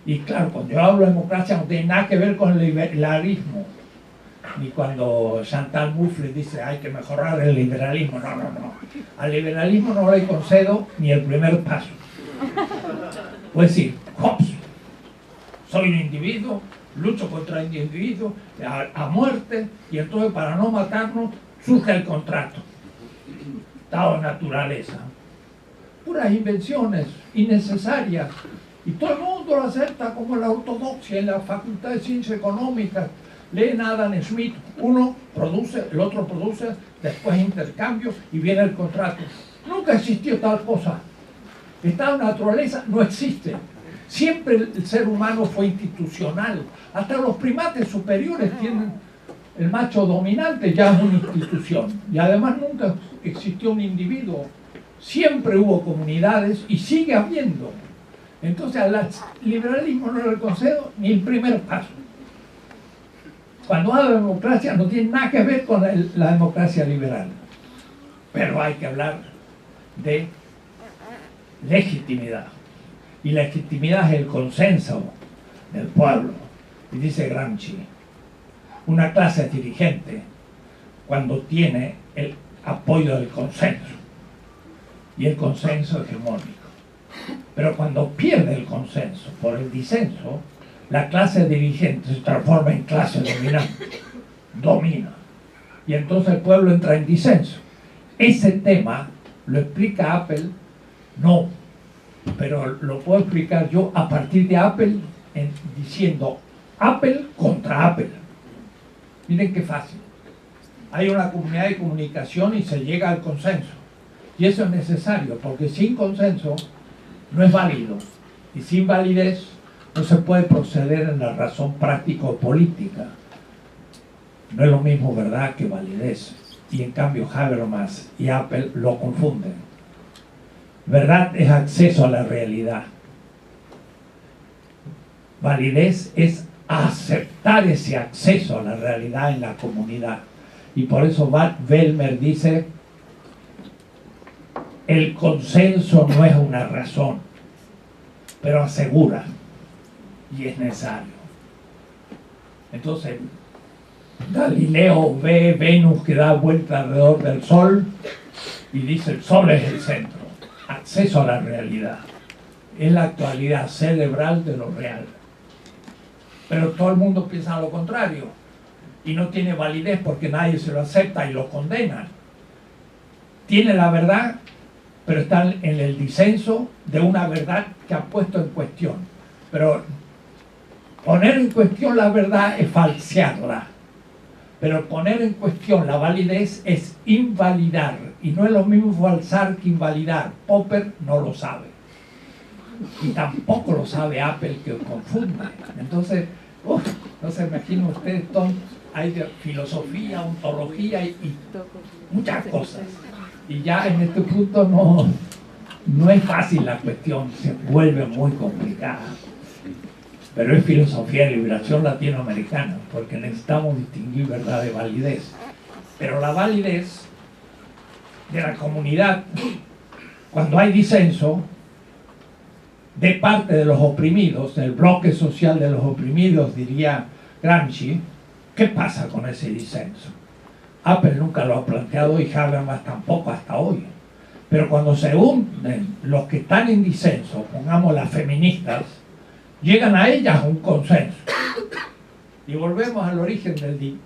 Y claro, cuando yo hablo de democracia no tiene nada que ver con el liberalismo, ni cuando Chantal Mouffe dice hay que mejorar el liberalismo. No. Al liberalismo no le concedo ni el primer paso. Puedo decir, Hobbes, soy un individuo, lucho contra el individuo a muerte, y entonces para no matarnos surge el contrato. Estado de naturaleza. Puras invenciones innecesarias. Y todo el mundo lo acepta como la ortodoxia en la Facultad de Ciencias Económicas. Leen a Adam Smith, uno produce, el otro produce, después intercambio y viene el contrato. Nunca existió tal cosa. Estado de naturaleza no existe. Siempre el ser humano fue institucional. Hasta los primates superiores tienen, el macho dominante ya es una institución. Y además nunca existió un individuo. Siempre hubo comunidades y sigue habiendo. Entonces al liberalismo no le concedo ni el primer paso. Cuando hablo de democracia no tiene nada que ver con la democracia liberal. Pero hay que hablar de legitimidad. Y la legitimidad es el consenso del pueblo. Y dice Gramsci, una clase dirigente cuando tiene el apoyo del consenso, y el consenso hegemónico. Pero cuando pierde el consenso por el disenso, la clase dirigente se transforma en clase dominante, domina, y entonces el pueblo entra en disenso. Ese tema lo explica Apple, no, pero lo puedo explicar yo a partir de Apple, diciendo Apple contra Apple. Miren qué fácil. Hay una comunidad de comunicación y se llega al consenso, y eso es necesario, porque sin consenso no es válido, y sin validez no se puede proceder en la razón práctico-política. No es lo mismo verdad que validez, y en cambio Habermas y Apple lo confunden. Verdad es acceso a la realidad. Validez es aceptar ese acceso a la realidad en la comunidad. Y por eso Bellmer dice, el consenso no es una razón, pero asegura, y es necesario. Entonces, Galileo ve Venus que da vuelta alrededor del Sol y dice el Sol es el centro. Acceso a la realidad. Es la actualidad cerebral de lo real. Pero todo el mundo piensa lo contrario. y no tiene validez porque nadie se lo acepta y lo condenan. Tiene la verdad, pero están en el disenso de una verdad que ha puesto en cuestión. Pero poner en cuestión la verdad es falsearla. Pero poner en cuestión la validez es invalidar. Y no es lo mismo falsar que invalidar. Popper no lo sabe. Y tampoco lo sabe Apple, que confunde. Entonces, no se imagina ustedes, hay de filosofía, ontología y muchas cosas. Y ya en este punto no es fácil la cuestión, se vuelve muy complicada. Pero es filosofía de liberación latinoamericana, porque necesitamos distinguir verdad de validez. Pero la validez de la comunidad, cuando hay disenso de parte de los oprimidos, del bloque social de los oprimidos, diría Gramsci, ¿qué pasa con ese disenso? Apple nunca lo ha planteado y Habermas tampoco hasta hoy. Pero cuando se unen los que están en disenso, pongamos las feministas, llegan a ellas a un consenso. Y volvemos al origen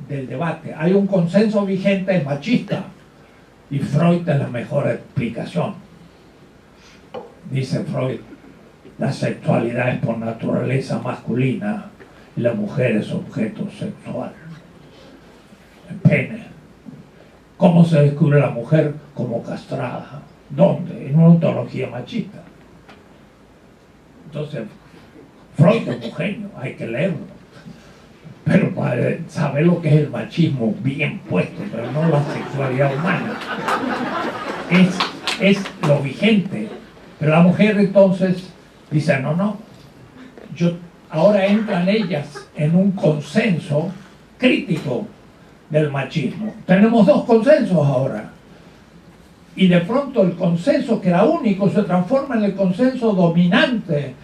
del debate. Hay un consenso vigente machista. Y Freud es la mejor explicación. Dice Freud, la sexualidad es por naturaleza masculina y la mujer es objeto sexual. El pene. ¿Cómo se descubre la mujer como castrada? ¿Dónde? En una ontología machista. Entonces, Freud es un genio, hay que leerlo. Pero para saber lo que es el machismo bien puesto, pero no la sexualidad humana, es lo vigente. Pero la mujer entonces dice, no, ahora entran ellas en un consenso crítico del machismo. Tenemos dos consensos ahora. Y de pronto el consenso que era único se transforma en el consenso dominante.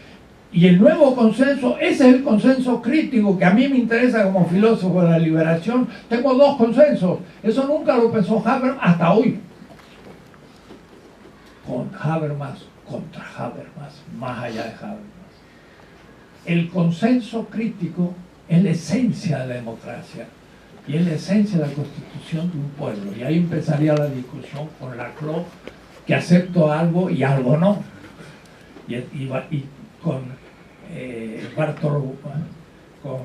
Y el nuevo consenso, ese es el consenso crítico que a mí me interesa como filósofo de la liberación. Tengo dos consensos. Eso nunca lo pensó Habermas hasta hoy. Con Habermas, contra Habermas, más allá de Habermas. El consenso crítico es la esencia de la democracia y es la esencia de la constitución de un pueblo. Y ahí empezaría la discusión con Laclau, que acepto algo y algo no. Y con Bartolo, con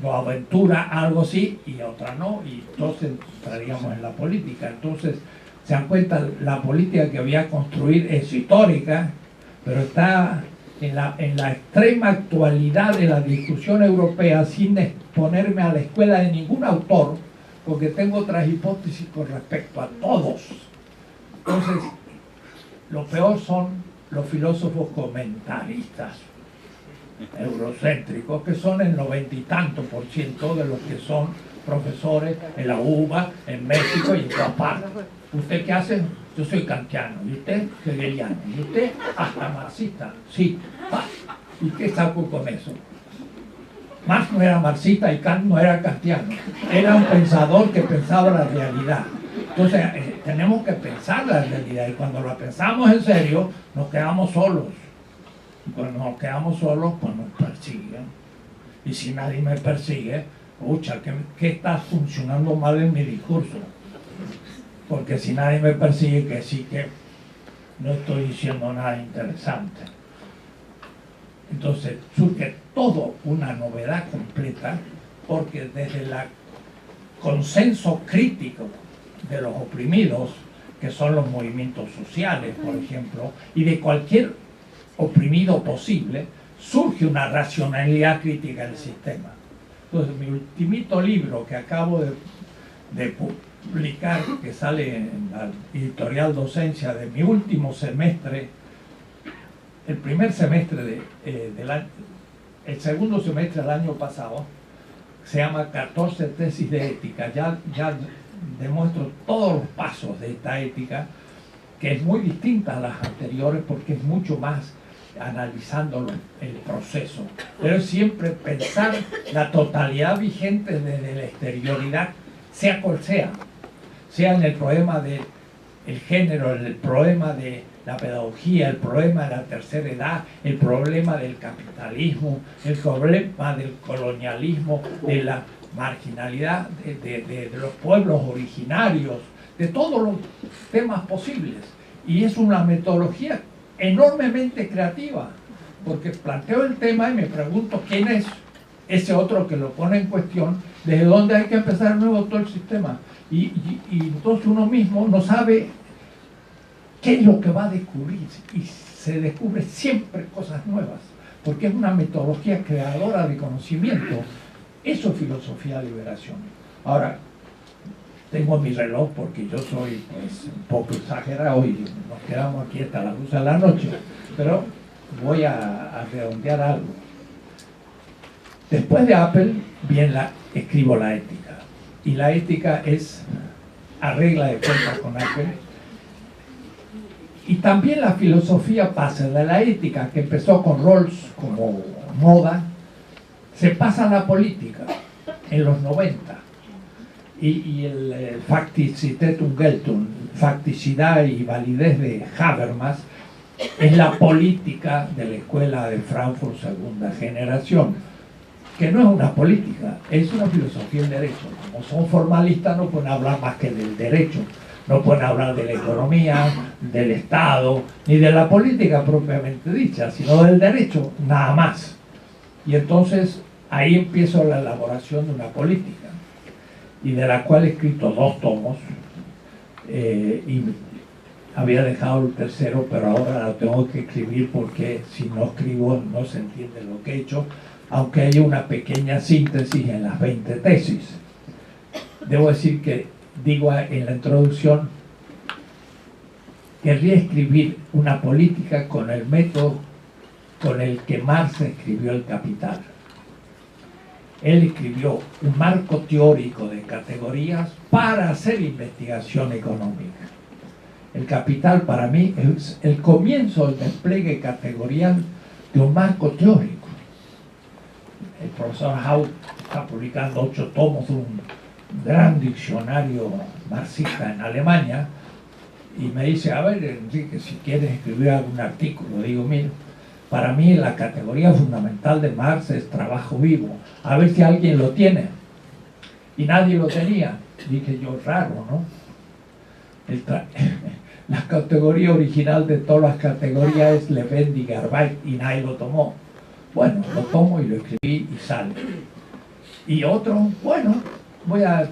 Boaventura algo sí y otra no, y entonces entraríamos en la política. Entonces se dan cuenta, la política que voy a construir es histórica, pero está en la extrema actualidad de la discusión europea, sin exponerme a la escuela de ningún autor, porque tengo otras hipótesis con respecto a todos. Entonces, lo peor son los filósofos comentaristas eurocéntricos, que son el 90 y tanto % de los que son profesores en la UBA, en México y en todas partes. ¿Usted qué hace? Yo soy kantiano. ¿Y usted? Hegeliano. ¿Y usted? Hasta marxista. Sí. ¿Y qué saco con eso? Marx no era marxista y Kant no era kantiano. Era un pensador que pensaba la realidad. Entonces, tenemos que pensar la realidad, y cuando la pensamos en serio, nos quedamos solos. Y cuando nos quedamos solos, pues nos persiguen. Y si nadie me persigue, pucha, ¿qué está funcionando mal en mi discurso? Porque si nadie me persigue, que sí que no estoy diciendo nada interesante. Entonces surge todo una novedad completa, porque desde el consenso crítico de los oprimidos, que son los movimientos sociales, por ejemplo, y de cualquier oprimido posible, surge una racionalidad crítica del sistema. Entonces, mi ultimito libro que acabo de publicar, que sale en la editorial Docencia, de mi último semestre, el primer semestre el segundo semestre del año pasado, se llama 14 tesis de ética. Ya demuestro todos los pasos de esta ética, que es muy distinta a las anteriores, porque es mucho más analizando el proceso, pero siempre pensar la totalidad vigente desde la exterioridad, sea cual sea en el problema del género, en el problema de la pedagogía, el problema de la tercera edad, el problema del capitalismo, el problema del colonialismo, de la marginalidad de los pueblos originarios, de todos los temas posibles. Y es una metodología enormemente creativa, porque planteo el tema y me pregunto quién es ese otro que lo pone en cuestión, desde dónde hay que empezar de nuevo todo el sistema. Y entonces uno mismo no sabe qué es lo que va a descubrir, y se descubre siempre cosas nuevas, porque es una metodología creadora de conocimiento. Eso es filosofía de liberación. Ahora, tengo mi reloj porque yo soy pues un poco exagerado y nos quedamos aquí hasta las 12 de la noche, pero voy a redondear algo. Después de Apple, escribo la ética, y la ética es arregla de cuentas con Apple. Y también la filosofía pasa de la ética, que empezó con Rawls como moda, se pasa a la política en los 90. Y el Facticitätum Geltung, facticidad y validez de Habermas, es la política de la escuela de Frankfurt segunda generación, que no es una política, es una filosofía del derecho. Como son formalistas no pueden hablar más que del derecho, no pueden hablar de la economía, del Estado, ni de la política propiamente dicha, sino del derecho, nada más. Y entonces ahí empiezo la elaboración de una política, y de la cual he escrito 2 tomos, y había dejado el tercero, pero ahora lo tengo que escribir porque si no escribo no se entiende lo que he hecho, aunque haya una pequeña síntesis en las 20 tesis. Debo decir que, digo en la introducción, querría escribir una política con el método con el que Marx escribió El Capital. Él escribió un marco teórico de categorías para hacer investigación económica. El Capital para mí es el comienzo del despliegue categorial de un marco teórico. El profesor Haupt está publicando 8 tomos de un gran diccionario marxista en Alemania, y me dice, a ver, Enrique, si quieres escribir algún artículo. Digo, mira, para mí la categoría fundamental de Marx es trabajo vivo, a ver si alguien lo tiene. Y nadie lo tenía. Dije yo, raro, ¿no? La categoría original de todas las categorías es Lebendige Arbeit, y nadie lo tomó. Bueno, lo tomo y lo escribí y sale. Y otro, bueno,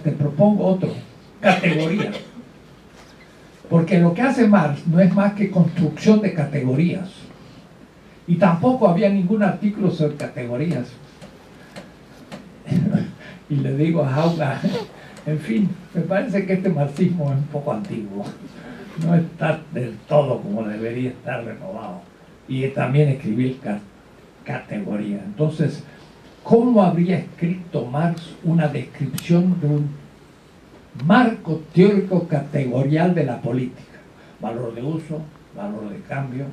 te propongo otro, categoría. Porque lo que hace Marx no es más que construcción de categorías. Y tampoco había ningún artículo sobre categorías. Y le digo a Hauga, en fin, me parece que este marxismo es un poco antiguo. No está del todo como debería estar renovado. Y también escribí categoría. Entonces, ¿cómo habría escrito Marx una descripción de un marco teórico categorial de la política? Valor de uso, valor de cambio,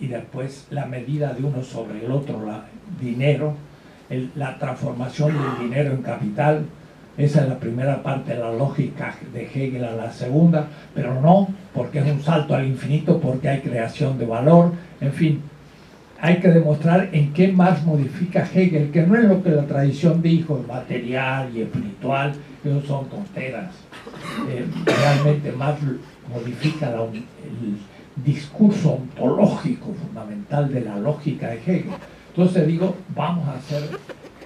y después la medida de uno sobre el otro, dinero, la transformación del dinero en capital. Esa es la primera parte de la lógica de Hegel, a la segunda, pero no, porque es un salto al infinito, porque hay creación de valor. En fin, hay que demostrar en qué Marx modifica Hegel, que no es lo que la tradición dijo, material y espiritual, eso son tonteras. Realmente Marx modifica el discurso ontológico fundamental de la lógica de Hegel. Entonces digo, vamos a hacer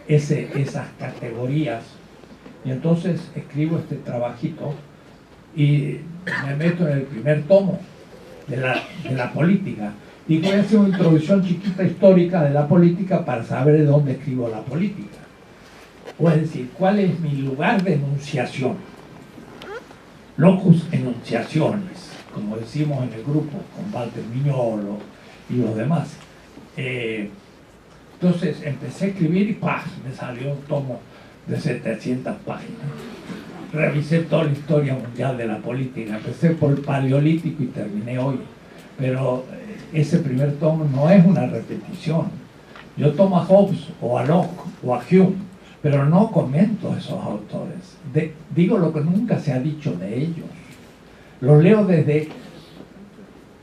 esas categorías. Y entonces escribo este trabajito y me meto en el primer tomo de la política. Y voy a hacer una introducción chiquita histórica de la política para saber de dónde escribo la política. O es decir, cuál es mi lugar de enunciación. Locus enunciaciones, como decimos en el grupo, con Walter Miñolo y los demás. Entonces empecé a escribir y ¡pah! Me salió un tomo de 700 páginas. Revisé toda la historia mundial de la política. Empecé por el Paleolítico y terminé hoy. Pero ese primer tomo no es una repetición. Yo tomo a Hobbes o a Locke o a Hume, pero no comento a esos autores. Digo lo que nunca se ha dicho de ellos. Los leo desde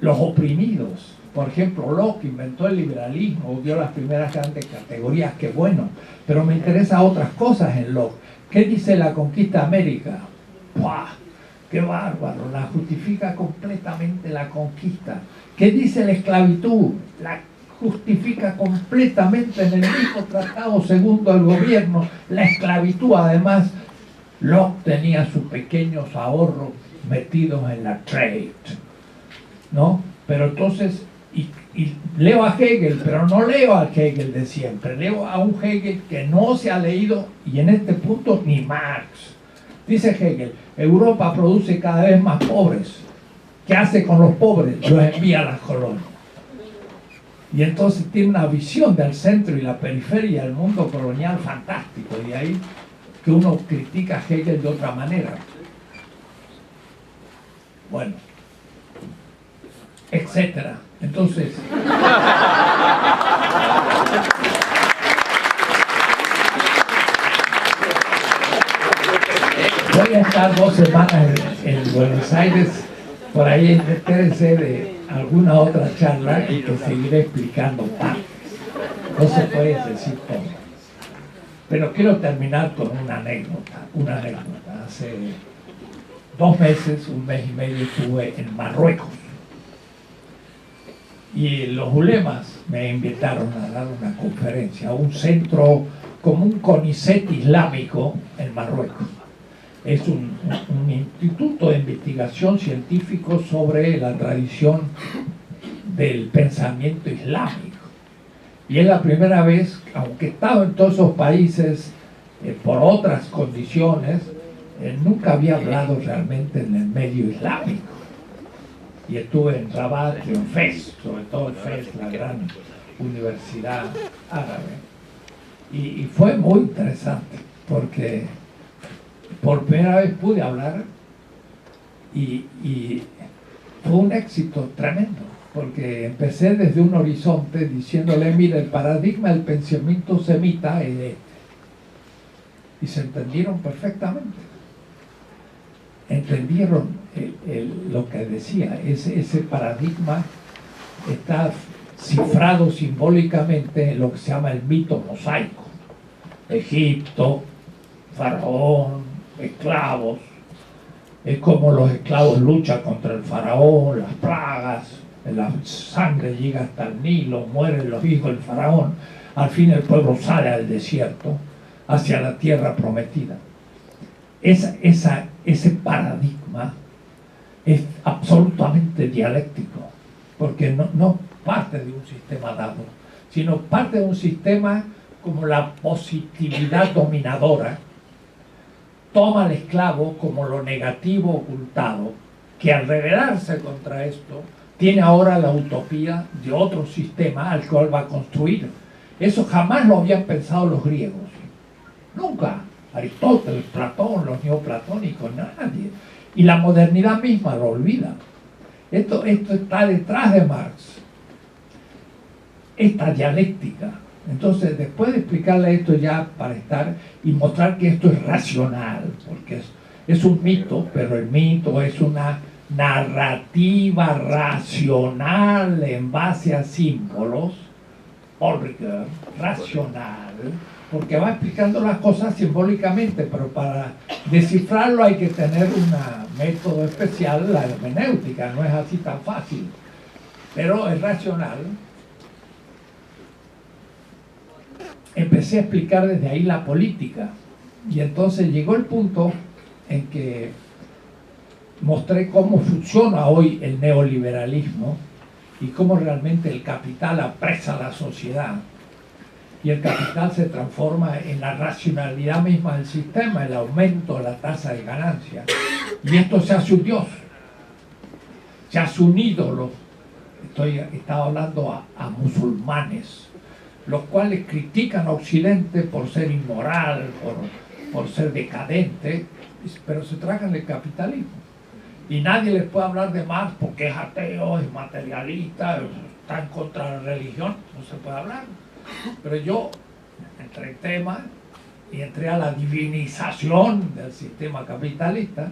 los oprimidos. Por ejemplo, Locke inventó el liberalismo, dio las primeras grandes categorías, qué bueno, pero me interesan otras cosas en Locke. ¿Qué dice la conquista de América? ¡Buah! ¡Qué bárbaro! La justifica completamente la conquista. ¿Qué dice la esclavitud? La justifica completamente en el mismo tratado segundo del gobierno. La esclavitud, además, Locke tenía sus pequeños ahorros metidos en la trade, ¿no? Pero entonces, y leo a Hegel, pero no leo al Hegel de siempre, leo a un Hegel que no se ha leído, y en este punto ni Marx. Dice Hegel, Europa produce cada vez más pobres. ¿Qué hace con los pobres? Los envía a las colonias. Y entonces tiene una visión del centro y la periferia del mundo colonial fantástico, y de ahí que uno critica a Hegel de otra manera. Bueno, etcétera. Entonces, voy a estar 2 semanas en Buenos Aires, por ahí entérese de alguna otra charla y que seguiré explicando partes. No se puede decir todo. Pero quiero terminar con una anécdota. Hace 2 meses, 1 mes y medio, estuve en Marruecos. Y los ulemas me invitaron a dar una conferencia a un centro como un CONICET islámico en Marruecos. Es un instituto de investigación científico sobre la tradición del pensamiento islámico. Y es la primera vez, aunque he estado en todos esos países por otras condiciones, nunca había hablado realmente en el medio islámico. Y estuve en Rabat, en Fez, sobre todo en Fez, la gran universidad árabe. Y fue muy interesante, porque por primera vez pude hablar y fue un éxito tremendo, porque empecé desde un horizonte diciéndole, mira, el paradigma del pensamiento semita es este. Y se entendieron perfectamente. Entendieron lo que decía. Ese paradigma está cifrado simbólicamente en lo que se llama el mito mosaico. Egipto, faraón, esclavos. Es como los esclavos luchan contra el faraón, las plagas, la sangre llega hasta el Nilo, mueren los hijos del faraón. Al fin el pueblo sale al desierto, hacia la tierra prometida. Ese paradigma es absolutamente dialéctico, porque no parte de un sistema dado, sino parte de un sistema como la positividad dominadora, toma al esclavo como lo negativo ocultado, que al rebelarse contra esto, tiene ahora la utopía de otro sistema al cual va a construir. Eso jamás lo habían pensado los griegos. Nunca. Aristóteles, Platón, los neoplatónicos, nadie. Y la modernidad misma lo olvida. Esto está detrás de Marx. Esta dialéctica. Entonces, después de explicarle esto ya para estar y mostrar que esto es racional, porque es un mito, pero el mito es una narrativa racional en base a símbolos, Ulricher, racional, porque va explicando las cosas simbólicamente, pero para descifrarlo hay que tener un método especial, la hermenéutica, no es así tan fácil, pero es racional. Empecé a explicar desde ahí la política, y entonces llegó el punto en que mostré cómo funciona hoy el neoliberalismo y cómo realmente el capital apresa a la sociedad. Y el capital se transforma en la racionalidad misma del sistema, el aumento de la tasa de ganancia. Y esto se hace un dios, se hace un ídolo. Estaba hablando a musulmanes, los cuales critican a Occidente por ser inmoral, por ser decadente, pero se tragan el capitalismo. Y nadie les puede hablar de Marx porque es ateo, es materialista, está en contra de la religión, no se puede hablar. Pero yo entré en tema y entré a la divinización del sistema capitalista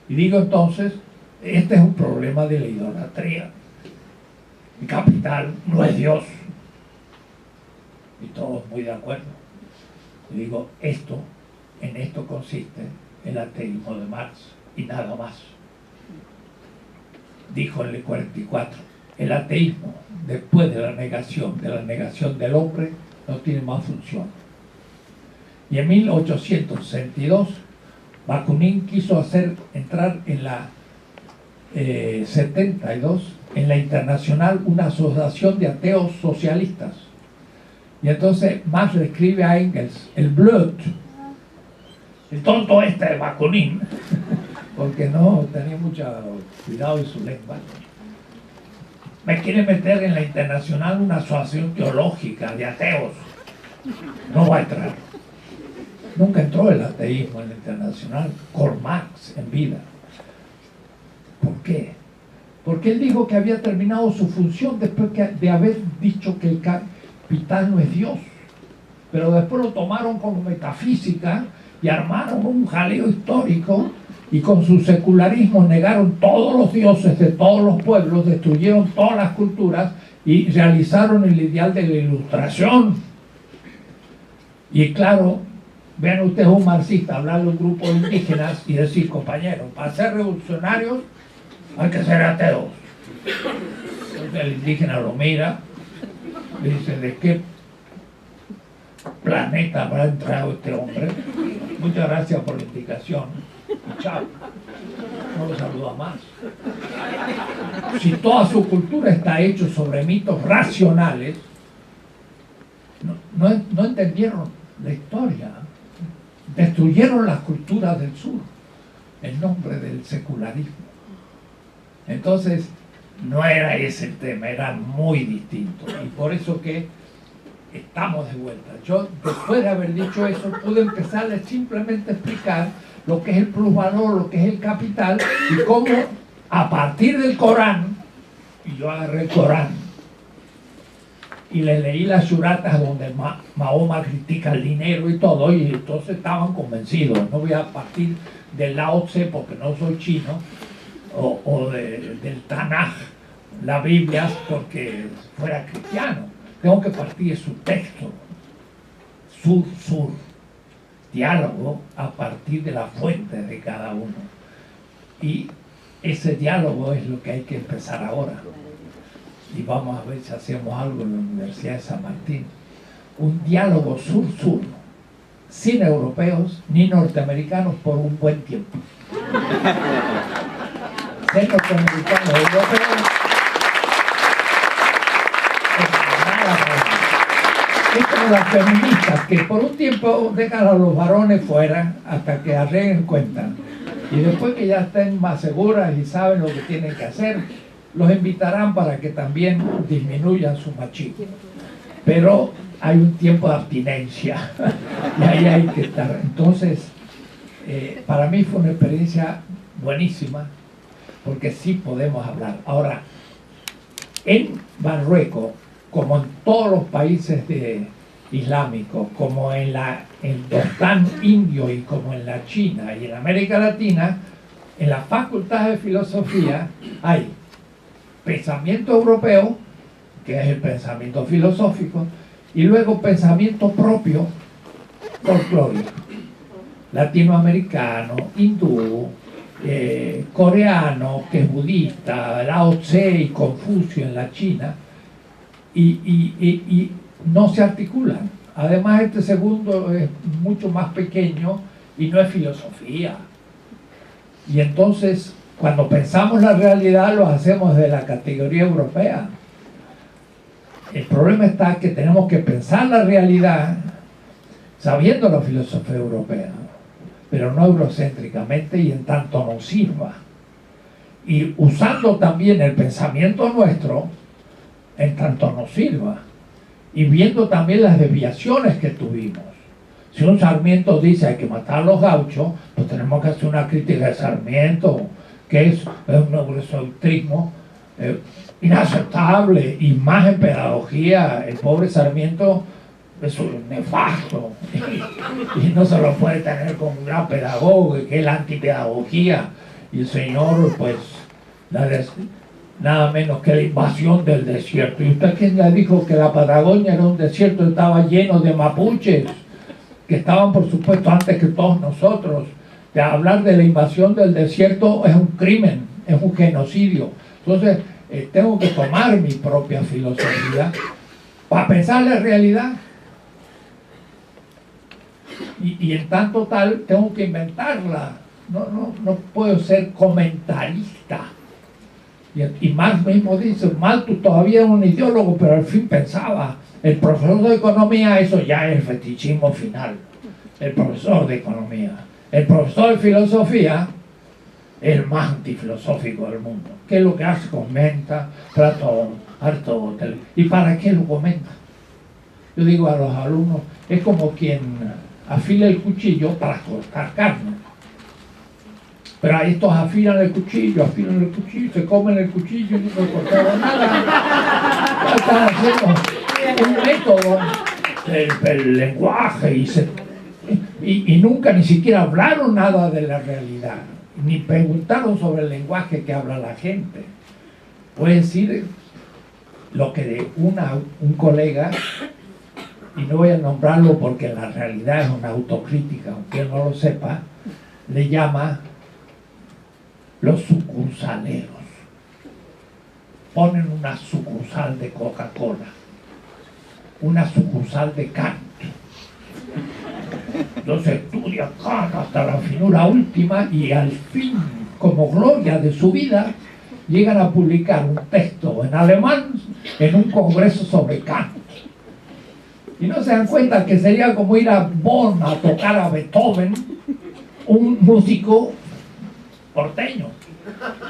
y digo entonces, este es un problema de la idolatría. el capital no es Dios. Y todos muy de acuerdo. Y digo, en esto consiste el ateísmo de Marx y nada más. Dijo en el 44, el ateísmo, después de la negación del hombre, no tiene más función. Y en 1862, Bakunin quiso entrar en la 72, en la Internacional, una asociación de ateos socialistas. Y entonces Marx le escribe a Engels, el Blut, el tonto este de Bakunin, porque no tenía mucho cuidado de su lengua. Me quiere meter en la Internacional una asociación teológica de ateos. No va a entrar. Nunca entró el ateísmo en la Internacional con Marx en vida. ¿Por qué? Porque él dijo que había terminado su función después de haber dicho que el capital no es Dios. Pero después lo tomaron como metafísica y armaron un jaleo histórico y con su secularismo negaron todos los dioses de todos los pueblos, destruyeron todas las culturas y realizaron el ideal de la ilustración. Y claro, vean ustedes un marxista hablar de un grupo de indígenas y decir, compañeros, para ser revolucionarios hay que ser ateos. Entonces el indígena lo mira y dice, ¿de qué planeta habrá entrado este hombre? Muchas gracias por la indicación. Y chao. No lo saluda más. Si toda su cultura está hecha sobre mitos racionales, no entendieron la historia. Destruyeron las culturas del sur en nombre del secularismo. Entonces, no era ese el tema, era muy distinto. Y por eso que estamos de vuelta. Yo, después de haber dicho eso, pude empezar a simplemente explicar lo que es el plusvalor, lo que es el capital, y cómo a partir del Corán, y yo agarré el Corán, y le leí las suratas donde Mahoma critica el dinero y todo, y entonces estaban convencidos. No voy a partir del Lao Tse porque no soy chino, o del Tanaj, la Biblia, porque fuera cristiano. Tengo que partir de su texto, sur, diálogo a partir de la fuente de cada uno. Y ese diálogo es lo que hay que empezar ahora. Y vamos a ver si hacemos algo en la Universidad de San Martín. Un diálogo sur-sur, sin europeos ni norteamericanos por un buen tiempo. Sin norteamericanos, europeos, es como las feministas que por un tiempo dejan a los varones fuera hasta que arreglen cuentas, y después que ya estén más seguras y saben lo que tienen que hacer, los invitarán para que también disminuyan su machismo. Pero hay un tiempo de abstinencia y ahí hay que estar. Entonces, para mí fue una experiencia buenísima, porque sí podemos hablar. Ahora, en Marruecos, como en todos los países islámicos, como en el Dostán indio y como en la China y en América Latina, en la facultad de filosofía hay pensamiento europeo, que es el pensamiento filosófico, y luego pensamiento propio folclórico, latinoamericano, hindú, coreano, que es budista, Lao Tse y Confucio en la China, y no se articulan. Además, este segundo es mucho más pequeño y no es filosofía. Y entonces, cuando pensamos la realidad, lo hacemos de la categoría europea. El problema está que tenemos que pensar la realidad sabiendo la filosofía europea, pero no eurocéntricamente y en tanto nos sirva. Y usando también el pensamiento nuestro en tanto nos sirva. Y viendo también las desviaciones que tuvimos. Si un Sarmiento dice hay que matar a los gauchos, pues tenemos que hacer una crítica de Sarmiento, que es un eurocentrismo inaceptable, y más en pedagogía. El pobre Sarmiento es un nefasto y no se lo puede tener como un gran pedagogo, que es la antipedagogía, y el señor pues nada menos que la invasión del desierto. ¿Y usted quién le dijo que la Patagonia era un desierto? Estaba lleno de mapuches, que estaban por supuesto antes que todos nosotros. De hablar de la invasión del desierto es un crimen, es un genocidio. Entonces tengo que tomar mi propia filosofía para pensar la realidad. Y en tanto tal tengo que inventarla. No puedo ser comentarista. Y Marx mismo dice, Malthus todavía era un ideólogo, pero al fin pensaba. El profesor de economía, eso ya es fetichismo final. El profesor de economía. El profesor de filosofía es el más antifilosófico del mundo. ¿Qué es lo que hace? Comenta Platón, Aristóteles. ¿Y para qué lo comenta? Yo digo a los alumnos, es como quien afila el cuchillo para cortar carne. Pero ahí estos afilan el cuchillo, se comen el cuchillo y no se cortaron nada. Ya están haciendo un método del lenguaje y nunca ni siquiera hablaron nada de la realidad, ni preguntaron sobre el lenguaje que habla la gente. Puede decir lo que de un colega, y no voy a nombrarlo porque la realidad es una autocrítica, aunque él no lo sepa, le llama los sucursaleros. Ponen una sucursal de Coca-Cola, una sucursal de Kant. Entonces estudia Kant hasta la finura última y al fin, como gloria de su vida, llegan a publicar un texto en alemán en un congreso sobre Kant. Y no se dan cuenta que sería como ir a Bonn a tocar a Beethoven, un músico porteño.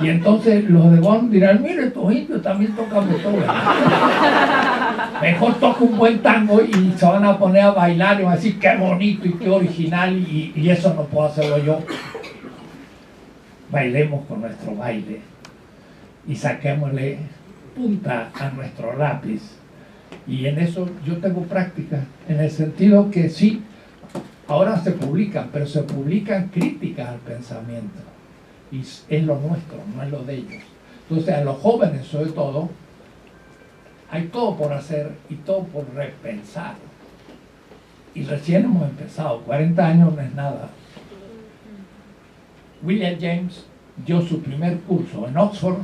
Y entonces los de Bonn dirán, mire, estos indios también tocan Beethoven. Mejor toca un buen tango y se van a poner a bailar y van a decir qué bonito y qué original y eso no puedo hacerlo yo. Bailemos con nuestro baile y saquémosle punta a nuestro lápiz. Y en eso yo tengo práctica, en el sentido que sí, ahora se publican, pero se publican críticas al pensamiento. Y es lo nuestro, no es lo de ellos. Entonces a los jóvenes sobre todo, hay todo por hacer y todo por repensar. Y recién hemos empezado, 40 años no es nada. William James dio su primer curso en Oxford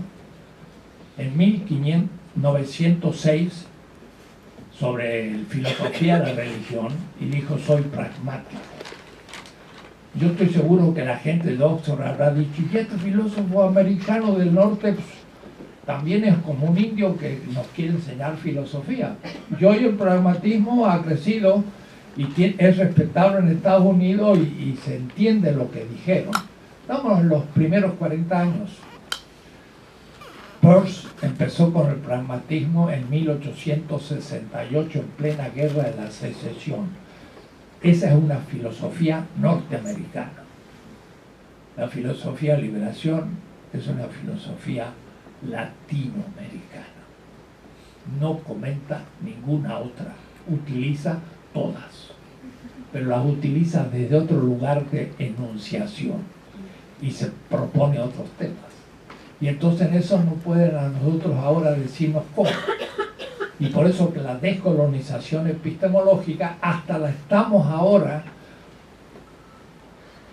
en 1906 sobre filosofía de la religión y dijo, soy pragmático. Yo estoy seguro que la gente de Oxford habrá dicho, y este filósofo americano del norte pues, también es como un indio que nos quiere enseñar filosofía. Y hoy el pragmatismo ha crecido y es respetado en Estados Unidos y se entiende lo que dijeron. Estamos en los primeros 40 años. Peirce empezó con el pragmatismo en 1868 en plena guerra de la secesión. Esa es una filosofía norteamericana. La filosofía de liberación es una filosofía latinoamericana. No comenta ninguna otra, utiliza todas, pero las utiliza desde otro lugar de enunciación y se propone otros temas. Y entonces en eso no pueden a nosotros ahora decirnos cómo. Y por eso que la descolonización epistemológica hasta la estamos ahora,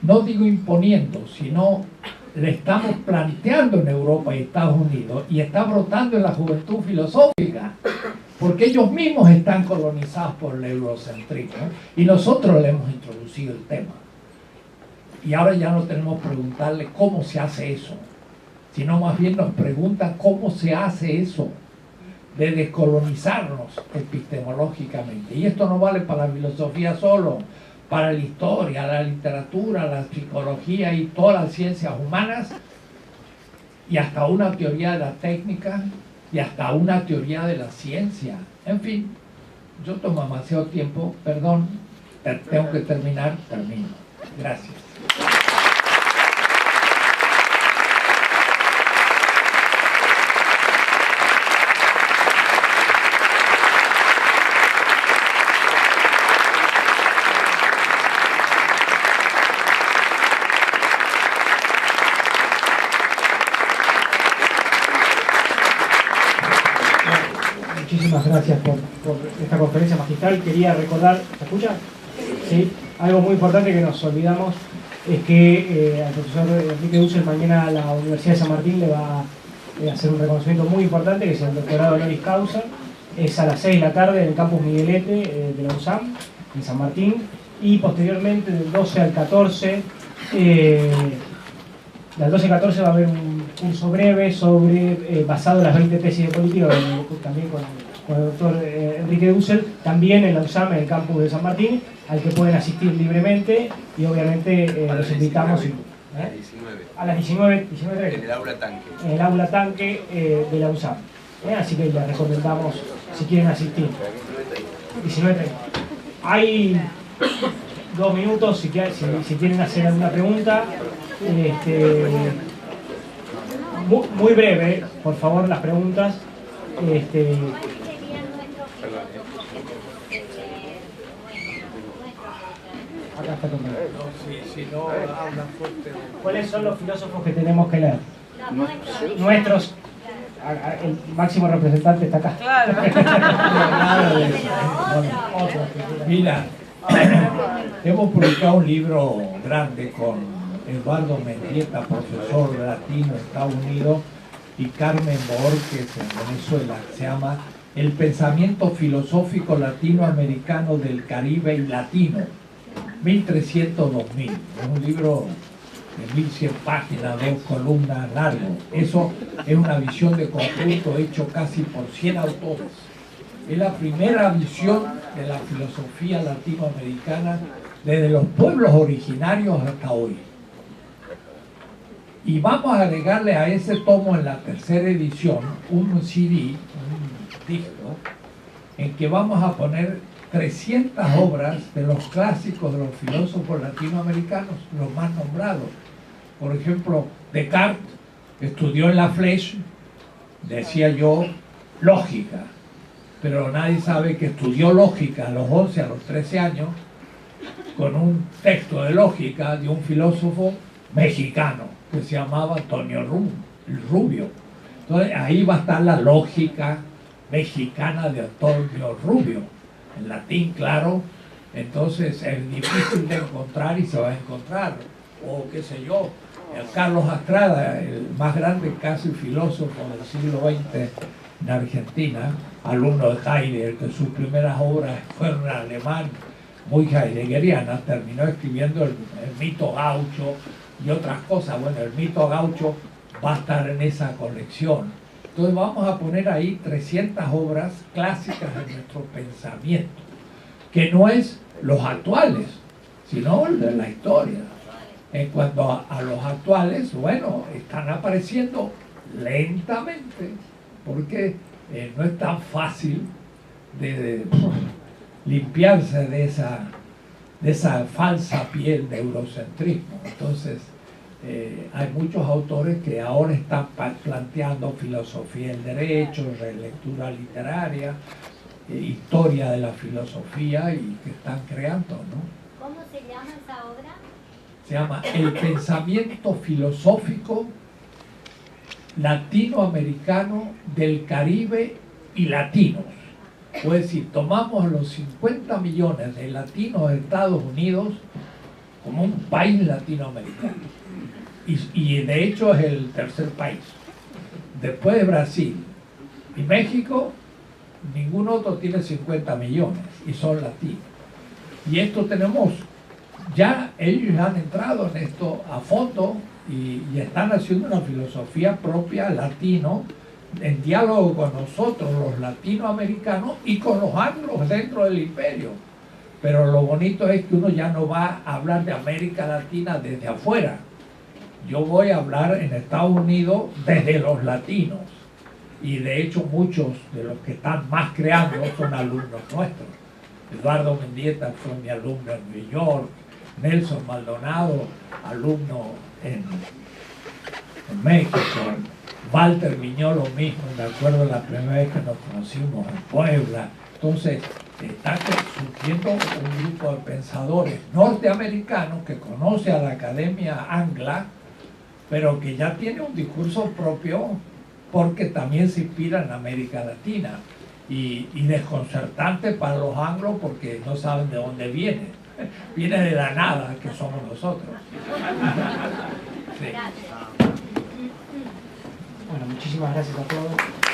no digo imponiendo, sino le estamos planteando en Europa y Estados Unidos y está brotando en la juventud filosófica, porque ellos mismos están colonizados por el eurocentrismo y nosotros le hemos introducido el tema. Y ahora ya no tenemos que preguntarle cómo se hace eso, sino más bien nos preguntan cómo se hace eso de descolonizarnos epistemológicamente. Y esto no vale para la filosofía solo, para la historia, la literatura, la psicología y todas las ciencias humanas, y hasta una teoría de la técnica, y hasta una teoría de la ciencia. En fin, yo tomo demasiado tiempo, perdón, tengo que terminar, termino. Gracias. por esta conferencia magistral. Quería recordar, ¿se escucha? Sí, algo muy importante que nos olvidamos es que al profesor Enrique Dussel mañana a la Universidad de San Martín le va a hacer un reconocimiento muy importante, que es el doctorado honoris causa. Es a las 6 de la tarde en el campus Miguelete de la USAM, en San Martín, y posteriormente del 12 al 14, del 12 al 14 va a haber un curso breve basado en las 20 tesis de política, también con el doctor Enrique Dussel, también en la USAM, en el campus de San Martín, al que pueden asistir libremente, y obviamente los invitamos a las 19:30 en el aula tanque. En el aula tanque de la USAM. Así que les recomendamos si quieren asistir. 19:30. Hay 2 minutos si quieren hacer alguna pregunta. Muy breve, por favor, las preguntas. Acá está conmigo. Si no hablan fuerte. ¿Cuáles son los filósofos que tenemos que leer? Nuestros. El máximo representante está acá. Claro. Mira, hemos publicado un libro grande con Eduardo Mendieta, profesor latino en Estados Unidos, y Carmen Borges en Venezuela. Se llama El pensamiento filosófico latinoamericano del Caribe y latino, 1300-2000. Es un libro de 1100 páginas, 2 columnas largo. Eso es una visión de conjunto hecho casi por 100 autores. Es la primera visión de la filosofía latinoamericana desde los pueblos originarios hasta hoy. Y vamos a agregarle a ese tomo en la tercera edición un CD, un disco, en que vamos a poner 300 obras de los clásicos de los filósofos latinoamericanos, los más nombrados. Por ejemplo, Descartes estudió en la Flèche, decía yo, lógica, pero nadie sabe que estudió lógica a los 11, a los 13 años, con un texto de lógica de un filósofo mexicano que se llamaba Antonio Rubio. Entonces ahí va a estar la lógica mexicana de Antonio Rubio, en latín, claro. Entonces es difícil de encontrar y se va a encontrar. O qué sé yo, el Carlos Astrada, el más grande casi filósofo del siglo XX en Argentina, alumno de Heidegger, que sus primeras obras fueron en alemán, muy heideggerianas, terminó escribiendo el mito gaucho y otras cosas. Bueno, el mito gaucho va a estar en esa colección. Entonces vamos a poner ahí 300 obras clásicas de nuestro pensamiento, que no es los actuales, sino el de la historia. En cuanto a los actuales, bueno, están apareciendo lentamente, porque no es tan fácil de limpiarse de esa falsa piel de eurocentrismo. Entonces, hay muchos autores que ahora están planteando filosofía del derecho, relectura literaria, historia de la filosofía, y que están creando, ¿no? ¿Cómo se llama esa obra? Se llama El pensamiento filosófico latinoamericano del Caribe y latinos. Es decir, tomamos los 50 millones de latinos de Estados Unidos como un país latinoamericano. Y de hecho es el tercer país. Después de Brasil y México, ningún otro tiene 50 millones y son latinos. Y esto tenemos, ya ellos han entrado en esto a fondo y están haciendo una filosofía propia latino, en diálogo con nosotros, los latinoamericanos, y con los anglos dentro del imperio. Pero lo bonito es que uno ya no va a hablar de América Latina desde afuera. Yo voy a hablar en Estados Unidos desde los latinos. Y de hecho muchos de los que están más creando son alumnos nuestros. Eduardo Mendieta fue mi alumno en New York, Nelson Maldonado, alumno en México, Walter Miñó lo mismo, me acuerdo la primera vez que nos conocimos en Puebla. Entonces está surgiendo un grupo de pensadores norteamericanos que conoce a la Academia Angla, pero que ya tiene un discurso propio, porque también se inspira en América Latina. y desconcertante para los anglos porque no saben de dónde viene. Viene de la nada, que somos nosotros. Sí. Bueno, muchísimas gracias a todos.